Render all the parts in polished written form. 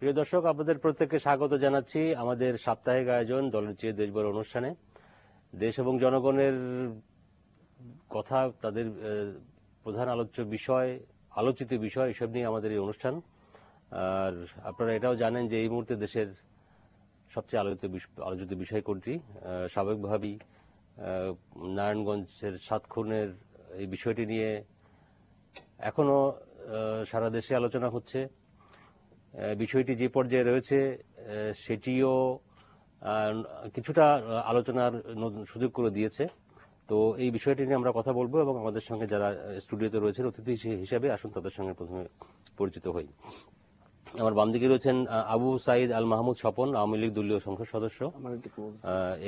প্রিয় দর্শক, আপনাদের প্রত্যেককে স্বাগত জানাচ্ছি আমাদের সাপ্তাহিক আয়োজন দলের চেয়ে দেশ বড় অনুষ্ঠানে। দেশ এবং জনগণের কথা, তাদের প্রধান আলোচিত বিষয় এসব নিয়ে আমাদের এই অনুষ্ঠান। আর আপনারা এটাও জানেন যে এই মুহূর্তে দেশের সবচেয়ে আলোচিত বিষয় কোনটি। স্বাভাবিকভাবেই নারায়ণগঞ্জের 7 খুনের এই বিষয়টি নিয়ে এখনো সারা দেশে আলোচনা হচ্ছে। বিষয়টি যে পর্যায়ে রয়েছে সেটিও কিছুটা আলোচনার সুযোগ করে দিয়েছে। তো এই বিষয়টি নিয়ে আমরা কথা বলবো এবং আমাদের সঙ্গে যারা স্টুডিওতে রয়েছেন অতিথি হিসেবে আসুন তাদের সঙ্গে প্রথমে পরিচিত হই। আমার বাম দিকে রয়েছেন আবু সাইদ আল মাহমুদ স্বপন, আওয়ামী লীগ দলীয় সংসদ সদস্য।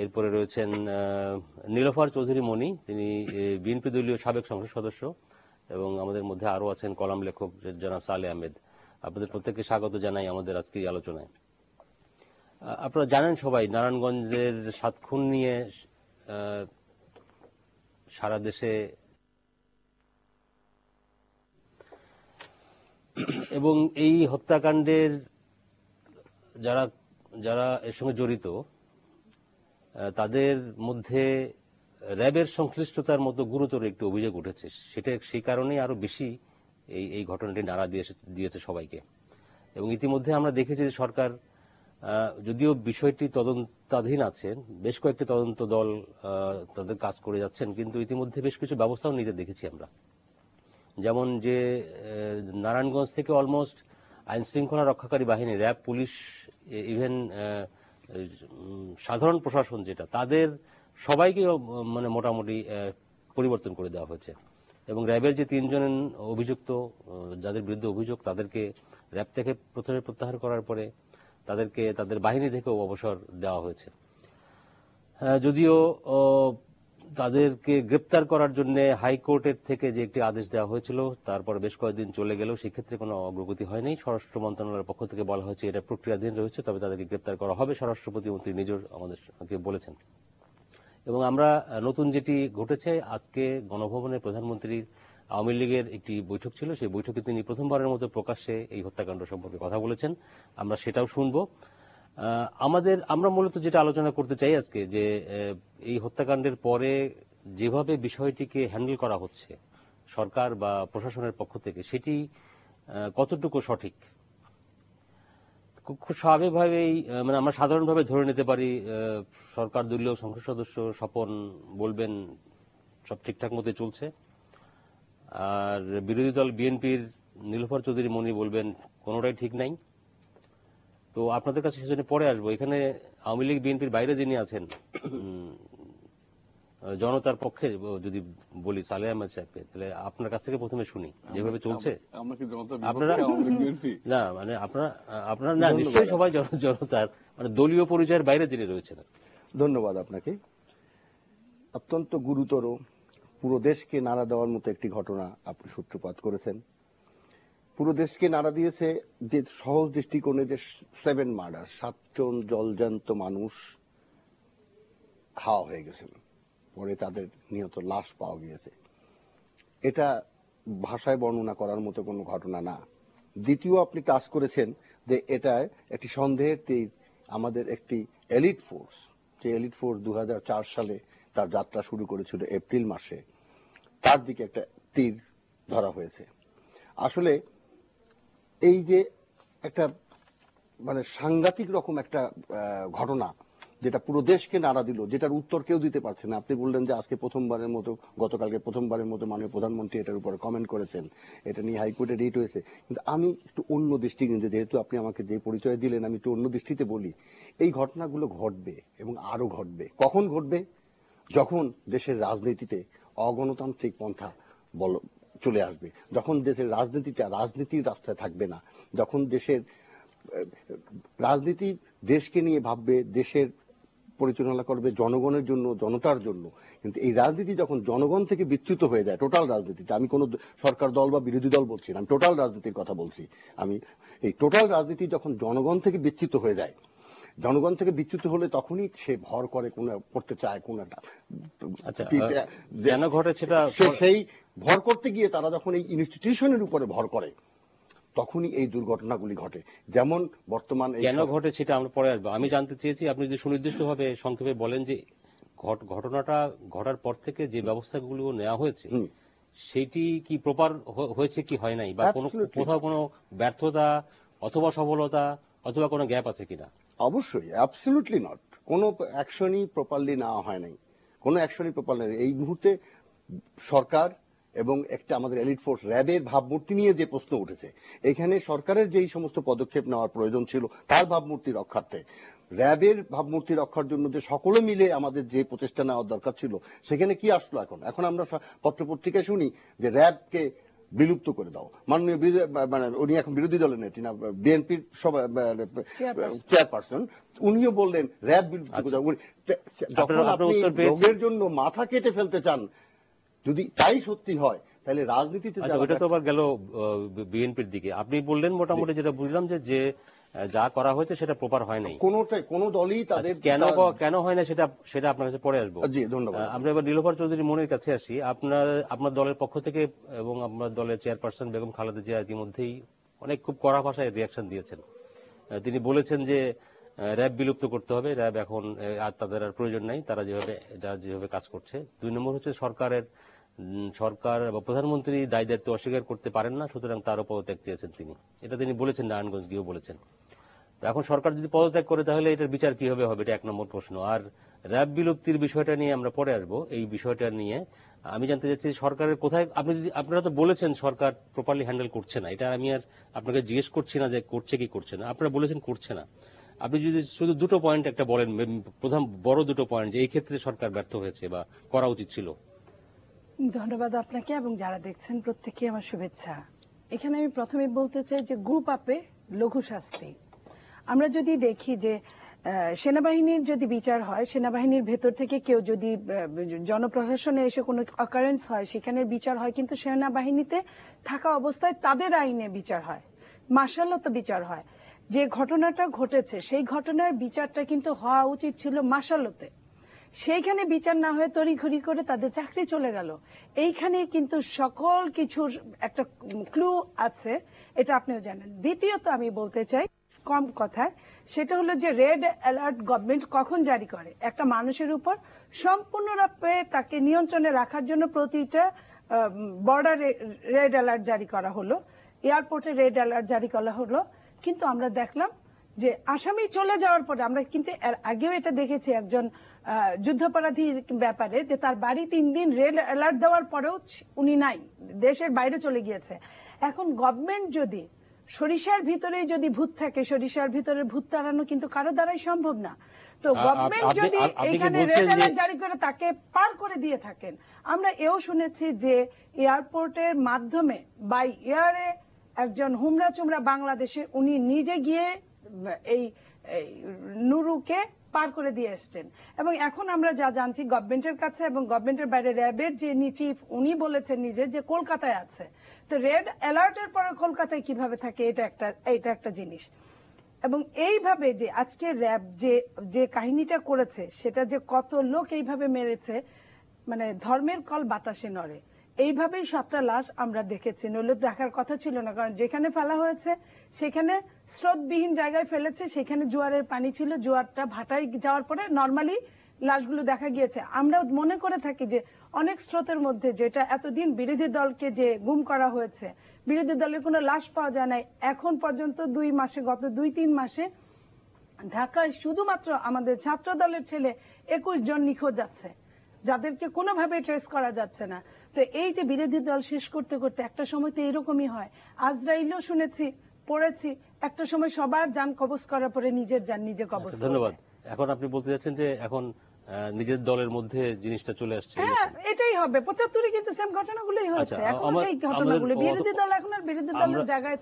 এরপরে রয়েছেন নীলোফার চৌধুরী মনি, তিনি বিএনপি দলীয় সাবেক সংসদ সদস্য। এবং আমাদের মধ্যে আরো আছেন কলাম লেখক জনাব সালে আহমেদ। আপনাদের প্রত্যেককে স্বাগত জানাই আমাদের আজকের এই আলোচনায়। আপনারা জানেন সবাই নারায়ণগঞ্জের 7 খুন নিয়ে সারা দেশে এবং এই হত্যাকাণ্ডের যারা এর সঙ্গে জড়িত তাদের মধ্যে র্যাবের সংশ্লিষ্টতার মতো গুরুতর একটি অভিযোগ উঠেছে। সেই কারণেই আরো বেশি এই ঘটনাটি নাড়া দিয়েছে সবাইকে। এবং ইতিমধ্যে আমরা দেখেছি যে সরকার যদিও বিষয়টি তদন্তাধীন আছে, বেশ কয়েকটি তদন্ত দল তাদের কাজ করে যাচ্ছেন, কিন্তু ইতিমধ্যে বেশ কিছু ব্যবস্থাও নিতে দেখেছি আমরা। যেমন যে নারায়ণগঞ্জ থেকে অলমোস্ট আইন শৃঙ্খলা রক্ষাকারী বাহিনী, র্যাব, পুলিশ, ইভেন সাধারণ প্রশাসন যেটা, তাদের সবাইকে মানে মোটামুটি পরিবর্তন করে দেওয়া হয়েছে। এবং র্যাবের যে 3 জন অভিযুক্ত, যাদের বিরুদ্ধে অভিযোগ, তাদেরকে র্যাব থেকে প্রথমে প্রত্যাহার করার পরে তাদেরকে তাদের বাহিনী থেকেও অবসর দেওয়া হয়েছে। যদিও তাদেরকে গ্রেপ্তার করার জন্য হাইকোর্টের থেকে যে একটি আদেশ দেওয়া হয়েছিল, তারপর বেশ কয়েকদিন চলে গেলেও সেক্ষেত্রে কোনো অগ্রগতি হয়নি। স্বরাষ্ট্র মন্ত্রণালয়ের পক্ষ থেকে বলা হয়েছে এটা প্রক্রিয়াধীন রয়েছে, তবে তাদেরকে গ্রেপ্তার করা হবে, স্বরাষ্ট্র প্রতিমন্ত্রী নিজেও আমাদেরকে বলেছেন। এবং আমরা নতুন যেটি ঘটেছে, আজকে গণভবনে প্রধানমন্ত্রীর আওয়ামী লীগের একটি বৈঠক ছিল, সেই বৈঠকে তিনি প্রথমবারের মতো প্রকাশ্যে এই হত্যাকাণ্ড সম্পর্কে কথা বলেছেন। আমরা সেটাও শুনবো। আমরা মূলত যেটা আলোচনা করতে চাই আজকে, যে এই হত্যাকাণ্ডের পরে যেভাবে বিষয়টিকে হ্যান্ডেল করা হচ্ছে সরকার বা প্রশাসনের পক্ষ থেকে, সেটি কতটুকু সঠিক। খুব স্বাভাবিকভাবেই মানে আমরা সাধারণভাবে ধরে নিতে পারি সরকার দলীয় সংসদ সদস্য স্বপন বলবেন সব ঠিকঠাক মতো চলছে, আর বিরোধী দল বিএনপির নীলোফার চৌধুরী মনি বলবেন কোনোটাই ঠিক নাই। তো আপনাদের কাছে সেজন্য পরে আসবো। এখানে আওয়ামী লীগ বিএনপির বাইরে যিনি আছেন, জনতার পক্ষে যদি বলি সালে আহমেদ সাহেবকে, তাহলে আপনার কাছ থেকে প্রথমে শুনি যেভাবে চলছে। আপনারা না মানে আপনারা না, নিশ্চয়ই সবাই জনতার মানে দলীয় পরিচয়ের বাইরে যিনি রয়েছেন। ধন্যবাদ আপনাকে। অত্যন্ত গুরুতর, পুরো দেশকে নাড়া দেওয়ার মতো একটি ঘটনা আপনি সূত্রপাত করেছেন। পুরো দেশকে নাড়া দিয়েছে যে সহজ দৃষ্টিকোণে যে 7 মার্ডার, 7 জন জলজান্ত মানুষ হাওয়া হয়ে গেছেন, পরে তাদের নিহত লাশ পাওয়া গিয়েছে। এটা ভাষায় বর্ণনা করার মতো কোনো ঘটনা না। দ্বিতীয়, আপনি কাজ করেছেন যে এটা একটি সন্দেহের তীর আমাদের একটি এলিট ফোর্স, যে এলিট ফোর্স 2004 সালে তার যাত্রা শুরু করেছিল এপ্রিল মাসে, তার দিকে একটা তীর ধরা হয়েছে। আসলে এই যে একটা মানে সাংঘাতিক রকম একটা ঘটনা, যেটা পুরো দেশকে নাড়া দিল, যেটার উত্তর কেউ দিতে পারছে না। আপনি বললেন যে আজকে প্রথমবারের মতো, গতকালকে প্রথমবারের মতো মাননীয় প্রধানমন্ত্রী এটার উপরে কমেন্ট করেছেন, এটা নিয়ে হাইকোর্টে রিট হয়েছে। কিন্তু আমি একটু অন্য দৃষ্টিতে, যেহেতু আপনি আমাকে যে পরিচয় দিলেন, আমি একটু অন্য দৃষ্টিতে বলি। এই ঘটনাগুলো ঘটবে এবং আরো ঘটবে। কখন ঘটবে? যখন দেশের রাজনীতিতে অগণতান্ত্রিক পন্থা চলে আসবে, যখন দেশের রাজনীতির রাস্তায় থাকবে না, যখন দেশের রাজনীতি দেশকে নিয়ে ভাববে, দেশের পরিচালনা করবে জনগণের জন্য, জনতার জন্য। কিন্তু এই রাজনীতি যখন জনগণ থেকে বিচ্যুত হয়ে যায়, টোটাল রাজনীতিটা, আমি কোন সরকার দল বা বিরোধী দল বলছি না, আমি টোটাল রাজনীতির কথা বলছি। আমি এই টোটাল রাজনীতি যখন জনগণ থেকে বিচ্যুত হয়ে যায়, জনগণ থেকে বিচ্যুত হলে তখনই সে ভর করে কোন করতে চায় কোন একটা, কেন ঘটে সেটা, সেই ভর করতে গিয়ে তারা যখন এই ইনস্টিটিউশনের উপরে ভর করে, তখনই এই দুর্ঘটনাগুলি ঘটে। যেমন বর্তমান এই কেন ঘটে সেটা আমরা পরে আসবো। আমি জানতে চেয়েছি আপনি যদি সুনির্দিষ্টভাবে সংক্ষেপে বলেন যে ঘটনাটা ঘটার পর থেকে যে ব্যবস্থাগুলো নেওয়া হয়েছে হুম, সেটি কি প্রপার হয়েছে কি হয় নাই, বা কোনো অ্যাবসলিউটলি কোথাও কোনো ব্যর্থতা অথবা সফলতা অথবা কোনো গ্যাপ আছে কিনা? অবশ্যই অ্যাবসলিউটলি নট। কোনো অ্যাকশনই প্রপারলি নেওয়া হয় নাই, কোনো অ্যাকশনই প্রপারলি। এই মুহূর্তে সরকার এবং একটা আমাদের এলিট ফোর্স র্যাবের ভাবমূর্তি নিয়ে যে প্রশ্ন উঠেছে, এখানে সরকারের যেই সমস্ত পদক্ষেপ নেওয়ার প্রয়োজন ছিল তার ভাবমূর্তি রক্ষার্থে, র্যাবের ভাবমূর্তি রক্ষার জন্য যে সকলে মিলে আমাদের যে প্রচেষ্টা নেওয়ার দরকার ছিল, সেখানে কি আসলো? এখন আমরা পত্রপত্রিকায় শুনি যে র্যাবকে বিলুপ্ত করে দাও। মাননীয় মানে উনি এখন বিরোধী দলের নেত্রী না, বিএনপির সবাই চেয়ারপারসন, উনিও বললেন র্যাব বিলুপ্ত করে দাও। যখন আপনি রোগের জন্য মাথা কেটে ফেলতে চান, যদি তাই সত্যি হয় তাহলে রাজনীতিতে ওটা তো আবার গেল বিএনপির দিকে। আপনি বললেন মোটামুটি যেটা বুঝলাম যে যা করা হয়েছে সেটা প্রপার হয় নাই। কোন দলই তাদের কেন হয় না সেটা আপনার কাছে পরে আসবো। জি ধন্যবাদ। আমরা এবার নীলোফার চৌধুরী মনির কাছে আসি। আপনার দলের পক্ষ থেকে এবং আপনার দলের চেয়ারপারসন বেগম খালেদা জিয়া ইতিমধ্যেই অনেক খুব কড়া ভাষায় রিয়াকশন দিয়েছেন। তিনি বলেছেন যে র্যাব বিলুপ্ত করতে হবে, র্যাব এখন আর তাদের আর প্রয়োজন নাই, তারা যেভাবে কাজ করছে। ২ নম্বর হচ্ছে সরকার বা প্রধানমন্ত্রী দায় দায়িত্ব অস্বীকার করতে পারেন না, সুতরাং তারও পদত্যাগ চেয়েছেন তিনি। এটা তিনি বলেছেন, নারায়ণগঞ্জ গিয়েও বলেছেন। তো এখন সরকার যদি পদত্যাগ করে তাহলে এটার বিচার কি হবে এটা ১ নম্বর প্রশ্ন। আর র্যাব বিলুপ্তির বিষয়টা নিয়ে আমরা পরে আসবো। এই বিষয়টা নিয়ে আমি জানতে চাচ্ছি সরকারের কোথায়, আপনারা তো বলেছেন সরকার প্রপারলি হ্যান্ডেল করছে না, এটা আমি আর আপনাকে জিজ্ঞেস করছি না যে করছে কি করছে না, আপনারা বলেছেন করছে না। আপনি যদি শুধু দুটো পয়েন্ট একটা বলেন, প্রধান বড় দুটো পয়েন্ট, যে এই ক্ষেত্রে সরকার ব্যর্থ হয়েছে বা করা উচিত ছিল। ধন্যবাদ আপনাকে এবং যারা দেখছেন প্রত্যেককে আমার শুভেচ্ছা। এখানে আমি প্রথমে বলতে চাই যে গ্রুপ আপে লঘু শাস্তি। আমরা যদি দেখি যে সেনাবাহিনীর যদি বিচার হয়, সেনাবাহিনীর ভেতর থেকে কেউ যদি জনপ্রশাসনে এসে কোনো অকারেন্স হয়, সেখানে বিচার হয়, কিন্তু সেনাবাহিনীতে থাকা অবস্থায় তাদের আইনে বিচার হয়, মার্শালত বিচার হয়। যে ঘটনাটা ঘটেছে সেই ঘটনার বিচারটা কিন্তু হওয়া উচিত ছিল মার্শালতে। সেইখানে বিচার না হয়ে তড়িঘড়ি করে তাদের চাকরি চলে গেল। এইখানে কিন্তু সকল কিছুর একটা ক্লু আছে, এটা আপনিও জানেন। দ্বিতীয়ত আমি বলতে চাই কম কথায়, সেটা হলো যে রেড অ্যালার্ট গভর্নমেন্ট কখন জারি করে? একটা মানুষের উপর সম্পূর্ণরূপে তাকে নিয়ন্ত্রণে রাখার জন্য প্রতিটা বর্ডারে রেড অ্যালার্ট জারি করা হলো, এয়ারপোর্টে রেড অ্যালার্ট জারি করা হলো, কিন্তু আমরা দেখলাম যে আসামি চলে যাওয়ার পরে আমরা কিন্তু এর আগেও এটা দেখেছি একজন যুদ্ধাপরাধীর ব্যাপারে, যে তার বাড়ি ৩ দিন রেড অ্যালার্ট দেওয়ার পরেও উনি নাই, দেশের বাইরে চলে গিয়েছে। এখন গভর্নমেন্ট যদি সরিষার ভিতরেই যদি ভূত থাকে, সরিষার ভিতরে ভূত তাড়ানো কিন্তু কারো দ্বারাই সম্ভব না। তো গভর্নমেন্ট যদি এখানে রেড অ্যালার্ট জারি করে তাকে পার করে দিয়ে থাকেন। আমরা এও শুনেছি যে এয়ারপোর্টের মাধ্যমে বাই এয়ারে একজন হুমরা চুমরা বাংলাদেশে উনি নিজে গিয়ে এই নুরুকে পার করে দিয়ে এসছেন। এবং এখন আমরা যা জানছি গভর্নমেন্টের কাছে এবং গভর্নমেন্টের বাইরে র্যাবের যে চিফ, উনি বলেছেন নিজে যে কলকাতায় আছে। তো রেড অ্যালার্টের পরে কলকাতায় কিভাবে থাকে, এটা একটা জিনিস। এবং এইভাবে যে আজকে র্যাব যে কাহিনীটা করেছে, সেটা যে কত লোক এইভাবে মেরেছে, মানে ধর্মের কল বাতাসে নড়ে। এইভাবেই 7টা লাশ আমরা দেখেছি, নইলে দেখার কথা ছিল না। কারণ যেখানে ফেলা হয়েছে সেখানে স্রোতবিহীন জায়গায় ফেলেছে, সেখানে জোয়ারের পানি ছিল, জোয়ারটা ভাটায় যাওয়ার পরে নর্মালি লাশগুলো দেখা গিয়েছে। আমরা মনে করে থাকি যে অনেক স্রোতের মধ্যে, যেটা এতদিন বিরোধী দলকে যে গুম করা হয়েছে, বিরোধী দলের কোনো লাশ পাওয়া যায় নাই এখন পর্যন্ত। 2 মাসে, গত 2-3 মাসে ঢাকায় শুধুমাত্র আমাদের ছাত্র দলের ছেলে 21 জন নিখোঁজ আছে, যাদেরকে কোনোভাবে ট্রেস করা যাচ্ছে না। তো এই যে বিরোধী দল শেষ করতে করতে একটা সময় তো এরকমই হয়। আজরাইলও শুনেছি, পড়েছি, একটা সময় সবার যান কবজ করার পরে নিজের যান নিজে কবজ। ধন্যবাদ। এখন আপনি বলতে যাচ্ছেন যে এখন নিজের দলের মধ্যে জিনিসটা চলে আসছে। হ্যাঁ, এটাই হবে। ৭৫-এ কিন্তু সেম ঘটনাগুলোই হয়েছে। এখন সেই ঘটনাগুলো বিরোধী দল এখন আর বিরোধী দলের জায়গায়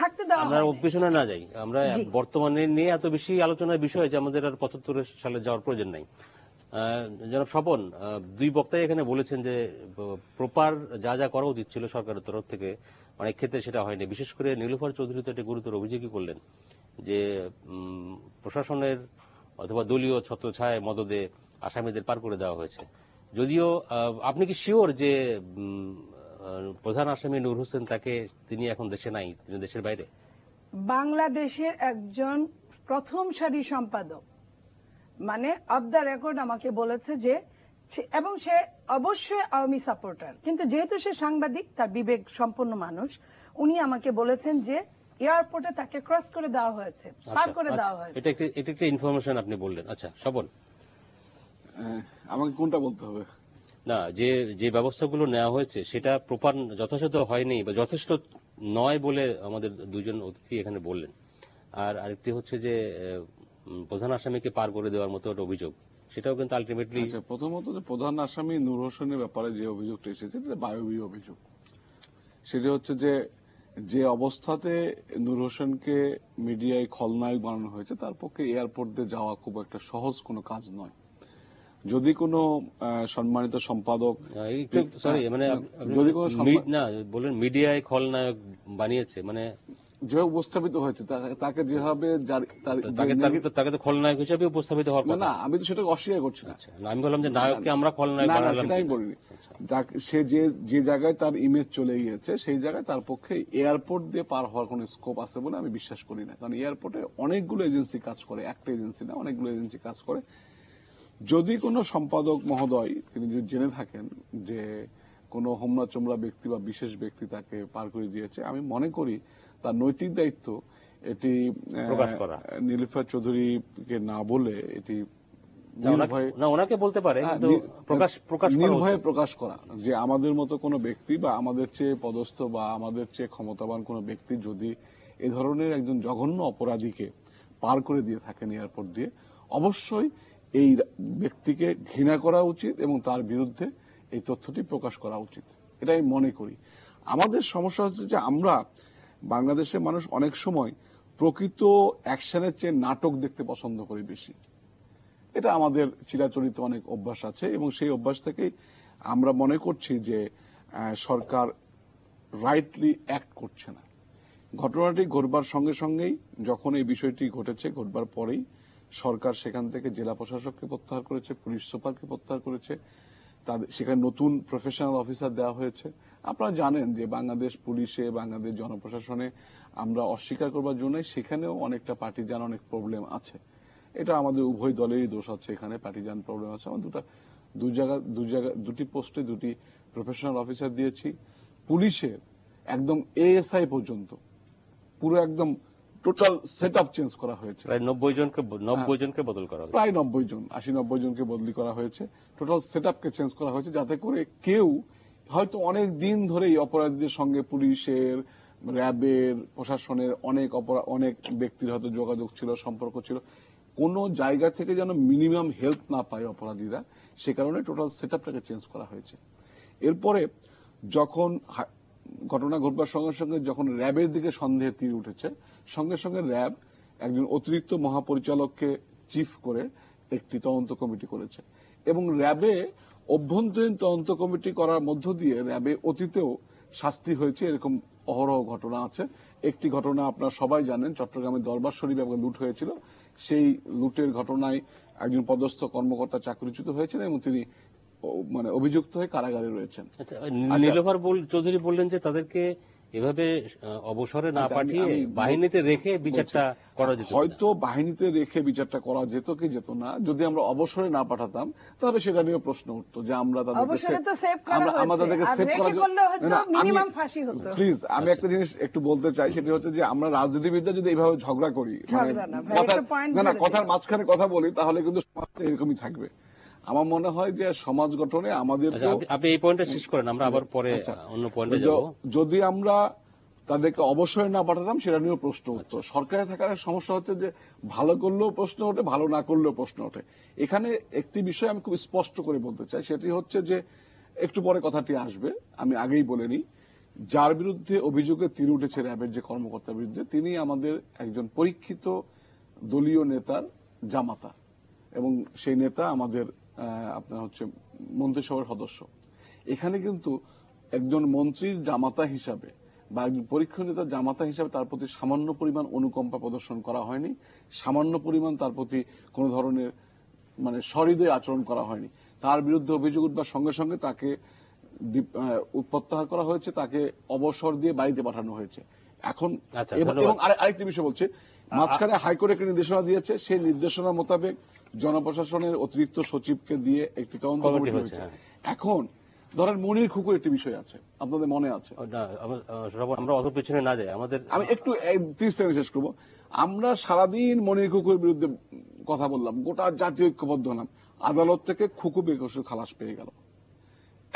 থাকতে দেওয়া হয় না। আমরা পিছনে না যাই, আমরা বর্তমানে নিয়ে এত বেশি আলোচনার বিষয় যে আমাদের আর ৭৫ সালে যাওয়ার প্রয়োজন নাই। জনাব স্বপন, 2 বক্তাই এখানে বলেছেন যে প্রপার যা যা করা উচিত ছিল সরকারের তরফ থেকে অনেক ক্ষেত্রে সেটা হয়নি। বিশেষ করে নীলুফার চৌধুরী তো একটা গুরুতর অভিযোগই করলেন যে প্রশাসনের অথবা দলীয় ছত্রছায়ায় মদদে আসামিদের পার করে দেওয়া হয়েছে। যদিও আপনি কি শিওর যে প্রধান আসামি নূর হোসেন তিনি এখন দেশে নাই, তিনি দেশের বাইরে? বাংলাদেশের একজন প্রথম সারি সম্পাদক, মানে অফ দ্য রেকর্ড আমাকে বলেছে যে, এবং সে অবশ্যই আওয়ামী সাপোর্টার, কিন্তু যেহেতু সে সাংবাদিক, তার বিবেক সম্পন্ন মানুষ, উনি আমাকে বলেছেন যে এয়ারপোর্টে তাকে ক্রস করে দেওয়া হয়েছে, পার করে দেওয়া হয়েছে। এটা একটা ইনফরমেশন আপনি বললেন। আচ্ছা স্বপন, আমাকে কোনটা বলতে হবে? না, যে ব্যবস্থাগুলো নেওয়া হয়েছে সেটা প্রপার যথাযথ হয়নি বা যথেষ্ট নয় বলে আমাদের দুজন অতিথি এখানে বললেন। আর আরেকটি হচ্ছে যে প্রধান আসামিকে পার করে দেওয়ার মতো একটা অভিযোগ, সেটাও কিন্তু আলটিমেটলি। আচ্ছা, প্রথমত যে প্রধান আসামি নূর হোসেনের ব্যাপারে যে অভিযোগটা এসেছে এটা বায়বীয় অভিযোগ। সেটা হচ্ছে যে অবস্থাতে নূর হোসেনকে মিডিয়ায় খলনায়ক বানানো হয়েছে, তার পক্ষে এয়ারপোর্ট দিয়ে যাওয়া খুব একটা সহজ কোনো কাজ নয়। যদি কোনো সম্মানিত সম্পাদক, সরি, মানে যদি কোনো না বলেন মিডিয়ায় খলনায়ক বানিয়েছে, মানে যে উপস্থাপিত হয়েছে তাকে যেভাবে তাকে তো খলনায়ক হিসেবে উপস্থাপিত হওয়ার কথা। না, আমি তো সেটাকে অস্বীকার করছি না। আমি বললাম যে নায়ককে আমরা খলনায়ক বানালাম, সেটাই বলিনি। সে যে জায়গায় তার ইমেজ চলে গিয়েছে সেই জায়গায় তার পক্ষে এয়ারপোর্ট দিয়ে পার হওয়ার কোন স্কোপ আছে বলে আমি বিশ্বাস করি না। কারণ এয়ারপোর্টে অনেকগুলো এজেন্সি কাজ করে, একটা এজেন্সি না, অনেকগুলো এজেন্সি কাজ করে। যদি কোনো সম্পাদক মহোদয় তিনি যদি জেনে থাকেন যে কোনো হোমরা চোমরা ব্যক্তি বা বিশেষ ব্যক্তি তাকে পার করে দিয়েছে, আমি মনে করি তার নৈতিক দায়িত্ব এটি প্রকাশ করা, নীলুফার চৌধুরীকে না বলে এটি ওনাকে বলতে পারে, নির্ভয়ে প্রকাশ করা যে আমাদের মতো কোনো ব্যক্তি বা আমাদের চেয়ে পদস্থ বা আমাদের চেয়ে ক্ষমতাবান কোনো ব্যক্তি যদি এ ধরনের একজন জঘন্য অপরাধীকে পার করে দিয়ে থাকেন এয়ারপোর্ট দিয়ে, অবশ্যই এই ব্যক্তিকে ঘৃণা করা উচিত এবং তার বিরুদ্ধে এই তথ্যটি প্রকাশ করা উচিত, এটাই মনে করি। আমাদের সমস্যা হচ্ছে যে আমরা বাংলাদেশের মানুষ অনেক সময় প্রকৃত অ্যাকশনের চেয়ে নাটক দেখতে পছন্দ করি বেশি। এটা আমাদের চিরাচরিত অনেক অভ্যাস আছে এবং সেই অভ্যাস থেকেই আমরা মনে করছি যে সরকার রাইটলি অ্যাক্ট করছে না। ঘটনাটি ঘটবার সঙ্গে সঙ্গেই, যখন এই বিষয়টি ঘটেছে ঘটবার পরেই সরকার সেখান থেকে জেলা প্রশাসককে প্রত্যাহার করেছে, পুলিশ সুপারকে প্রত্যাহার করেছে, তাদের সেখানে নতুন প্রফেশনাল অফিসার দেওয়া হয়েছে। আপনারা জানেন যে বাংলাদেশ পুলিশে, বাংলাদেশ জনপ্রশাসনে আমরা অস্বীকার করবার জন্য সেখানেও অনেকটা পার্টিজান অনেক প্রবলেম আছে। এটা আমাদের উভয় দলেরই দোষ আছে, এখানে পার্টিজান প্রবলেম আছে। আমরা দুটি পোস্টে দুটি প্রফেশনাল অফিসার দিয়েছি। পুলিশের একদম এএসআই পর্যন্ত পুরো একদম টোটাল সেটআপ চেঞ্জ করা হয়েছে। প্রায় 90 জনকে বদল করা হয়েছে, প্রায় 80-90 জনকে বদলি করা হয়েছে। টোটাল সেটআপকে চেঞ্জ করা হয়েছে যাতে করে কেউ হয়তো অনেক দিন ধরে এই অপরাধীদের সঙ্গে পুলিশের, র্যাবের, প্রশাসনের অনেক ব্যক্তির হয়তো যোগাযোগ ছিল, সম্পর্ক ছিল, কোন জায়গা থেকে যেন মিনিমাম হেল্প না পায় অপরাধীরা, সে কারণে টোটাল সেটআপটাকে চেঞ্জ করা হয়েছে। এরপরে যখন ঘটনা ঘটবার সঙ্গে সঙ্গে যখন র্যাবের দিকে সন্দেহের তীর উঠেছে, সঙ্গে সঙ্গে র্যাব একজন অতিরিক্ত মহাপরিচালককে চিফ করে একটি তদন্ত কমিটি করেছে এবং র্যাবে অভ্যন্তরীণ তদন্ত কমিটি করার মধ্য দিয়ে র্যাবে অতীতেও শাস্তি হয়েছে, এরকম অহরহ ঘটনা আছে। একটি ঘটনা আপনারা সবাই জানেন, চট্টগ্রামের দরবার শরীফে লুট হয়েছিল। সেই লুটের ঘটনায় একজন পদস্থ কর্মকর্তা চাকরিচ্যুত হয়েছেন এবং তিনি মানে অভিযুক্ত হয়ে কারাগারে রয়েছেন। নীলুফার চৌধুরী বললেন যে তাদেরকে এভাবে অবসরে না পাঠিয়ে বাহিনীতে রেখে বিচারটা করা যেত। হয়তো বাহিনীতে রেখে বিচারটা করা যেত কি যেত না, যদি আমরা অবসরে না পাঠাতাম তাহলে সেটা নিয়ে প্রশ্ন উঠতো যে আমরা তাদেরকে সেভ করার জন্য। প্লিজ আমি একটা জিনিস একটু বলতে চাই, সেটা হচ্ছে যে আমরা রাজনীতিবিদরা যদি এইভাবে ঝগড়া করি, কথার মাঝখানে কথা বলি, তাহলে কিন্তু সমাজটা এরকমই থাকবে। আমার মনে হয় যে সমাজ গঠনে আমাদের, আপনি এই পয়েন্টটা শেষ করেন, আমরা আবার পরে অন্য পয়েন্টে যাব। যদি আমরা তাদেরকে অবশ্যই না পাঠাতাম সেটা নিয়েও প্রশ্ন উঠতো। সরকারে থাকার সমস্যা হচ্ছে যে ভালো করলেও প্রশ্ন ওঠে, ভালো না করলেও প্রশ্ন ওঠে। এখানে একটি বিষয় আমি খুব স্পষ্ট করে বলতে চাই, সেটি হচ্ছে যে একটু পরে কথাটি আসবে, আমি আগেই বলে নিই, যার বিরুদ্ধে অভিযোগে তীর উঠেছে র্যাবের যে কর্মকর্তার বিরুদ্ধে, তিনি আমাদের একজন পরীক্ষিত দলীয় নেতার জামাতা এবং সেই নেতা আমাদের আপনার হচ্ছে মন্ত্রিসভার সদস্য। এখানে কিন্তু একজন মন্ত্রীর জামাতা হিসাবে বা একজন পরীক্ষিত নেতার জামাতা হিসাবে তার প্রতি সামান্য পরিমাণ অনুকম্পা প্রদর্শন করা হয়নি, সামান্য পরিমাণ তার প্রতি কোনো ধরনের মানে সহৃদয় আচরণ করা হয়নি। তার বিরুদ্ধে অভিযোগ উঠবার সঙ্গে সঙ্গে তাকে প্রত্যাহার করা হয়েছে, তাকে অবসর দিয়ে বাড়িতে পাঠানো হয়েছে। এখন আচ্ছা, এবং ধন্যবাদ। আরেকটি বিষয় বলছে, মাঝখানে হাইকোর্ট একটি নির্দেশনা দিয়েছে, সেই নির্দেশনা মোতাবেক জনপ্রশাসনের অতিরিক্ত সচিবকে দিয়ে একটি তদন্ত কমিটি হয়েছে। এখন ধরেন মনির খুকুর একটি বিষয় আছে, আপনাদের মনে আছে, আমরা অত পিছনে না যাই, আমাদের আমি একটু 30 সেকেন্ড শেষ করবো। আমরা সারাদিন মনির খুকুর বিরুদ্ধে কথা বললাম, গোটা জাতীয় ঐক্যবদ্ধ হলাম, আদালত থেকে খুকু বেকসুর খালাস পেয়ে গেল।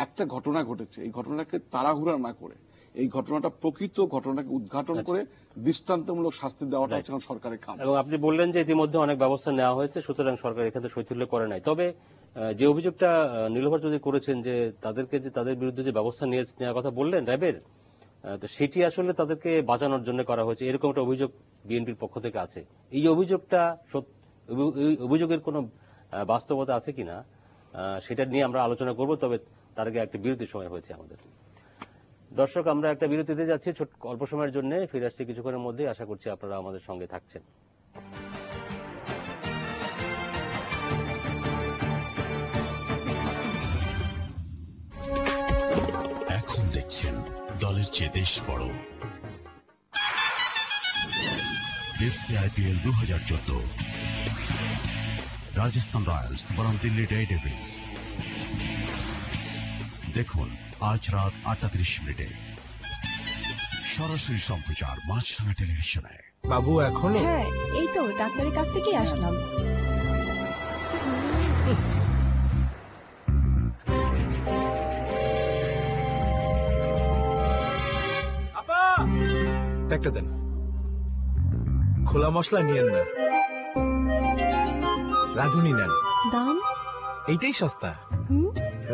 একটা ঘটনা ঘটেছে, এই ঘটনাকে তাড়াহুড়া না করে এই ঘটনাটা প্রকৃত ঘটনাকে উদ্ঘাটন করে দৃষ্টান্তমূলক শাস্তি দেওয়াটা হচ্ছে সরকারের কাজ। এবং আপনি বললেন যে ইতিমধ্যে অনেক ব্যবস্থা নেওয়া হয়েছে, সুতরাং সরকার এখানে শৈথিল্য করে নাই। তবে যে অভিযোগটা নীলুফার চৌধুরী করেছেন যে তাদেরকে, যে তাদের বিরুদ্ধে যে ব্যবস্থা নেওয়ার কথা বললেন র্যাবের, তো সেটি আসলে তাদেরকে বাঁচানোর জন্য করা হয়েছে, এরকম একটা অভিযোগ বিএনপির পক্ষ থেকে আছে। এই অভিযোগটা অভিযোগের কোনো বাস্তবতা আছে কিনা সেটা নিয়ে আমরা আলোচনা করব, তবে তার আগে একটা বিরতির সময় হয়েছে আমাদের। দর্শক, আমরা একটা বিরতিতে যাচ্ছি অল্প সময়ের জন্য, ফিরে আসছি কিছুক্ষণের মধ্যে। আশা করছি আপনারা আমাদের সঙ্গে থাকছেন। এখন দেখছেন দলের চেয়ে দেশ বড়। এফসি আইপিএল 2014, রাজস্থান রয়্যালস বনাম দিল্লি ডেয়ারডেভিলস। দেখুন আজ রাত 8:30 সরাসরি সম্প্রচার মাছরাঙা টেলিভিশনে। বাবু এখনো? হ্যাঁ, এই তো ডাক্তারের কাছ থেকেই আসলাম। একটা দেন, খোলা মশলা নিয়েন না, রাঁধুনি নেন, দাম এইটাই সস্তা।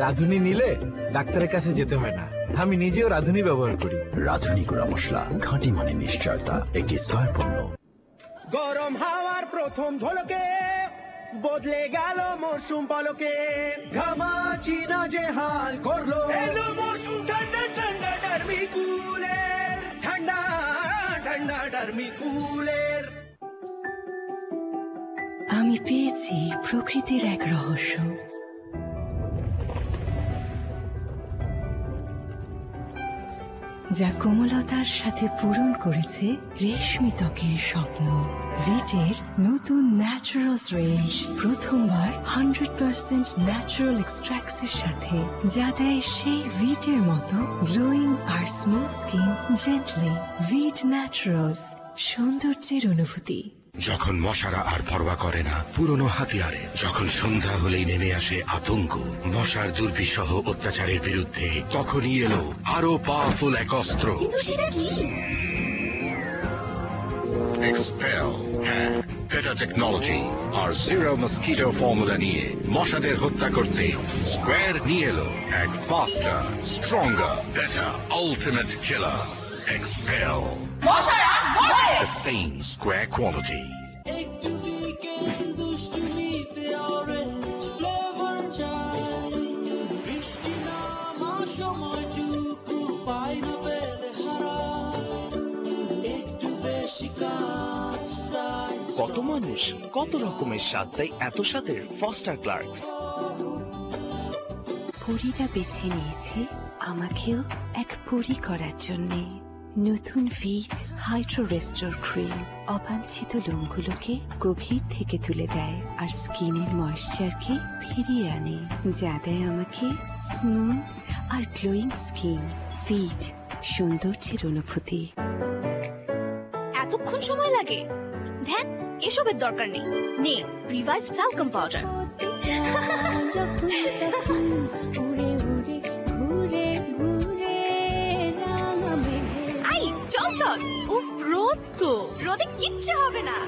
রাঁধুনি নিলে ডাক্তারের কাছে যেতে হয় না, আমি নিজেও রাঁধুনি ব্যবহার করি। রাঁধুনি গুঁড়া মশলা, খাঁটি মানে নিশ্চয়তা, একটি স্কয়ার পণ্য। গরম হাওয়ার প্রথম ঝলকে বদলে গেল মরশুম পলকে, ঘামাচি না যে হাল করলো, এলো মরশুম ঠান্ডা ঠান্ডা ডার্মি কুলের, ঠান্ডা ঠান্ডা ডার্মি কুলের। আমি পেয়েছি প্রকৃতির এক রহস্য, যা কোমলতার সাথে পূরণ করেছে রেশমি ত্বকের স্বপ্ন। ভিটের নতুন ন্যাচারালস রেঞ্জ প্রথমবার 100% ন্যাচারাল এক্সট্রাক্টস এর সাথে, যা দেয় সেই ভিটের মতো গ্লোয়িং আর স্মুথ স্কিন জেন্টলি। ভিট ন্যাচারালস, সৌন্দর্যের অনুভূতি। যখন মশারা আর পরোয়া করে না পুরনো হাতিয়ারে, যখন সন্ধ্যা হলেই নেমে আসে আতঙ্ক মশার দুর্বিষহ অত্যাচারের বিরুদ্ধে, তখনই এলো আরো পাওয়ারফুল এক অস্ত্র, এক্সপেল। হ্যাঁ, বেটার টেকনোলজি আর জিরো মসকিটো ফর্মুলা নিয়ে মশাদের হত্যা করতে স্কোয়ার নিয়ে এলো এক ফাস্টার, stronger, better, ultimate killer, expel. The same square quality. একটু বিকেল দুষ্টুমিতে অরেঞ্জ ফ্লেভার চাই, বৃষ্টি নামা সময়টুকু পাই না পেলে হারাই, একটু বেশি কাজ তাই। কত মানুষ, কত রকমের স্বাদ, তাই এত স্বাদের ফস্টার ক্লার্কস। পরীরা বেছে নিয়েছে আমাকেও এক পরী করার জন্যে। নতুন ভিট হাইড্রো রেস্টোর ক্রিম অবাঞ্ছিত লোমগুলোকে গভীর থেকে তুলে দেয় আর স্কিনের ময়েশ্চারকে ফিরিয়ে আনে, যা দেয় আমাকে স্মুথ আর গ্লোয়িং স্কিন। ভিট, সৌন্দর্যের অনুভূতি। এতক্ষণ সময় লাগে? ধ্যান, এসবের দরকার নেই। নে রিভাইভ টালকাম পাউডার। চল চল, উফ রোদ তো, রোদে কিচ্ছু হবে না।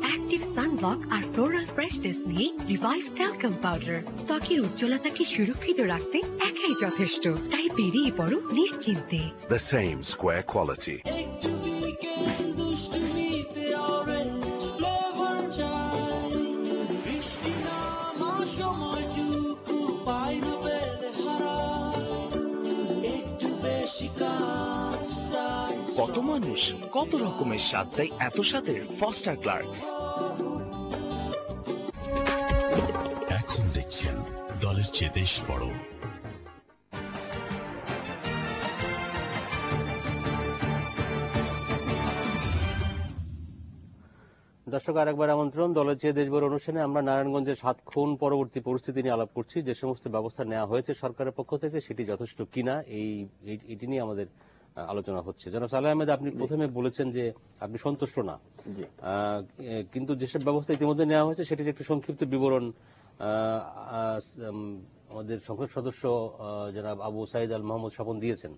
অ্যাক্টিভ সানব্লক আর ফ্লোরাল ফ্রেশনেস নিয়ে রিভাইভ ট্যালকাম পাউডার ত্বকের উজ্জ্বলতাকে সুরক্ষিত রাখতে একাই যথেষ্ট, তাই বেরিয়ে পড়ো নিশ্চিন্তে। The same square quality. একটু বিকেল দুষ্টুমিতে অরেঞ্জ ফ্লেভার চাই, বৃষ্টি নামা সময়টুকু পাই না পেলে হারাই, একটু বেশি কাজ তাই। কত মানুষ, কত রকমের স্বাদ, তাই এত স্বাদের ফস্টার ক্লার্কস। এখন দেখছেন দলের চেয়ে দেশ বড়। দর্শক, আরেকবার আমন্ত্রণ দলের চেয়ে দেশবড় অনুষ্ঠানে। আমরা নারায়ণগঞ্জের 7 খুন পরবর্তী পরিস্থিতি নিয়ে আলাপ করছি। যে সমস্ত ব্যবস্থা নেওয়া হয়েছে সরকারের পক্ষ থেকে সেটি যথেষ্ট কিনা এটি নিয়ে আমাদের আলোচনা হচ্ছে। জনাব সালেহ আহমেদ, আপনি প্রথমে বলেছেন যে আপনি সন্তুষ্ট না, কিন্তু যেসব ব্যবস্থা ইতিমধ্যে নেওয়া হয়েছে সেটির একটি সংক্ষিপ্ত বিবরণ আমাদের সংসদ সদস্য জনাব আবু সাইদ আল মোহাম্মদ স্বপন দিয়েছেন।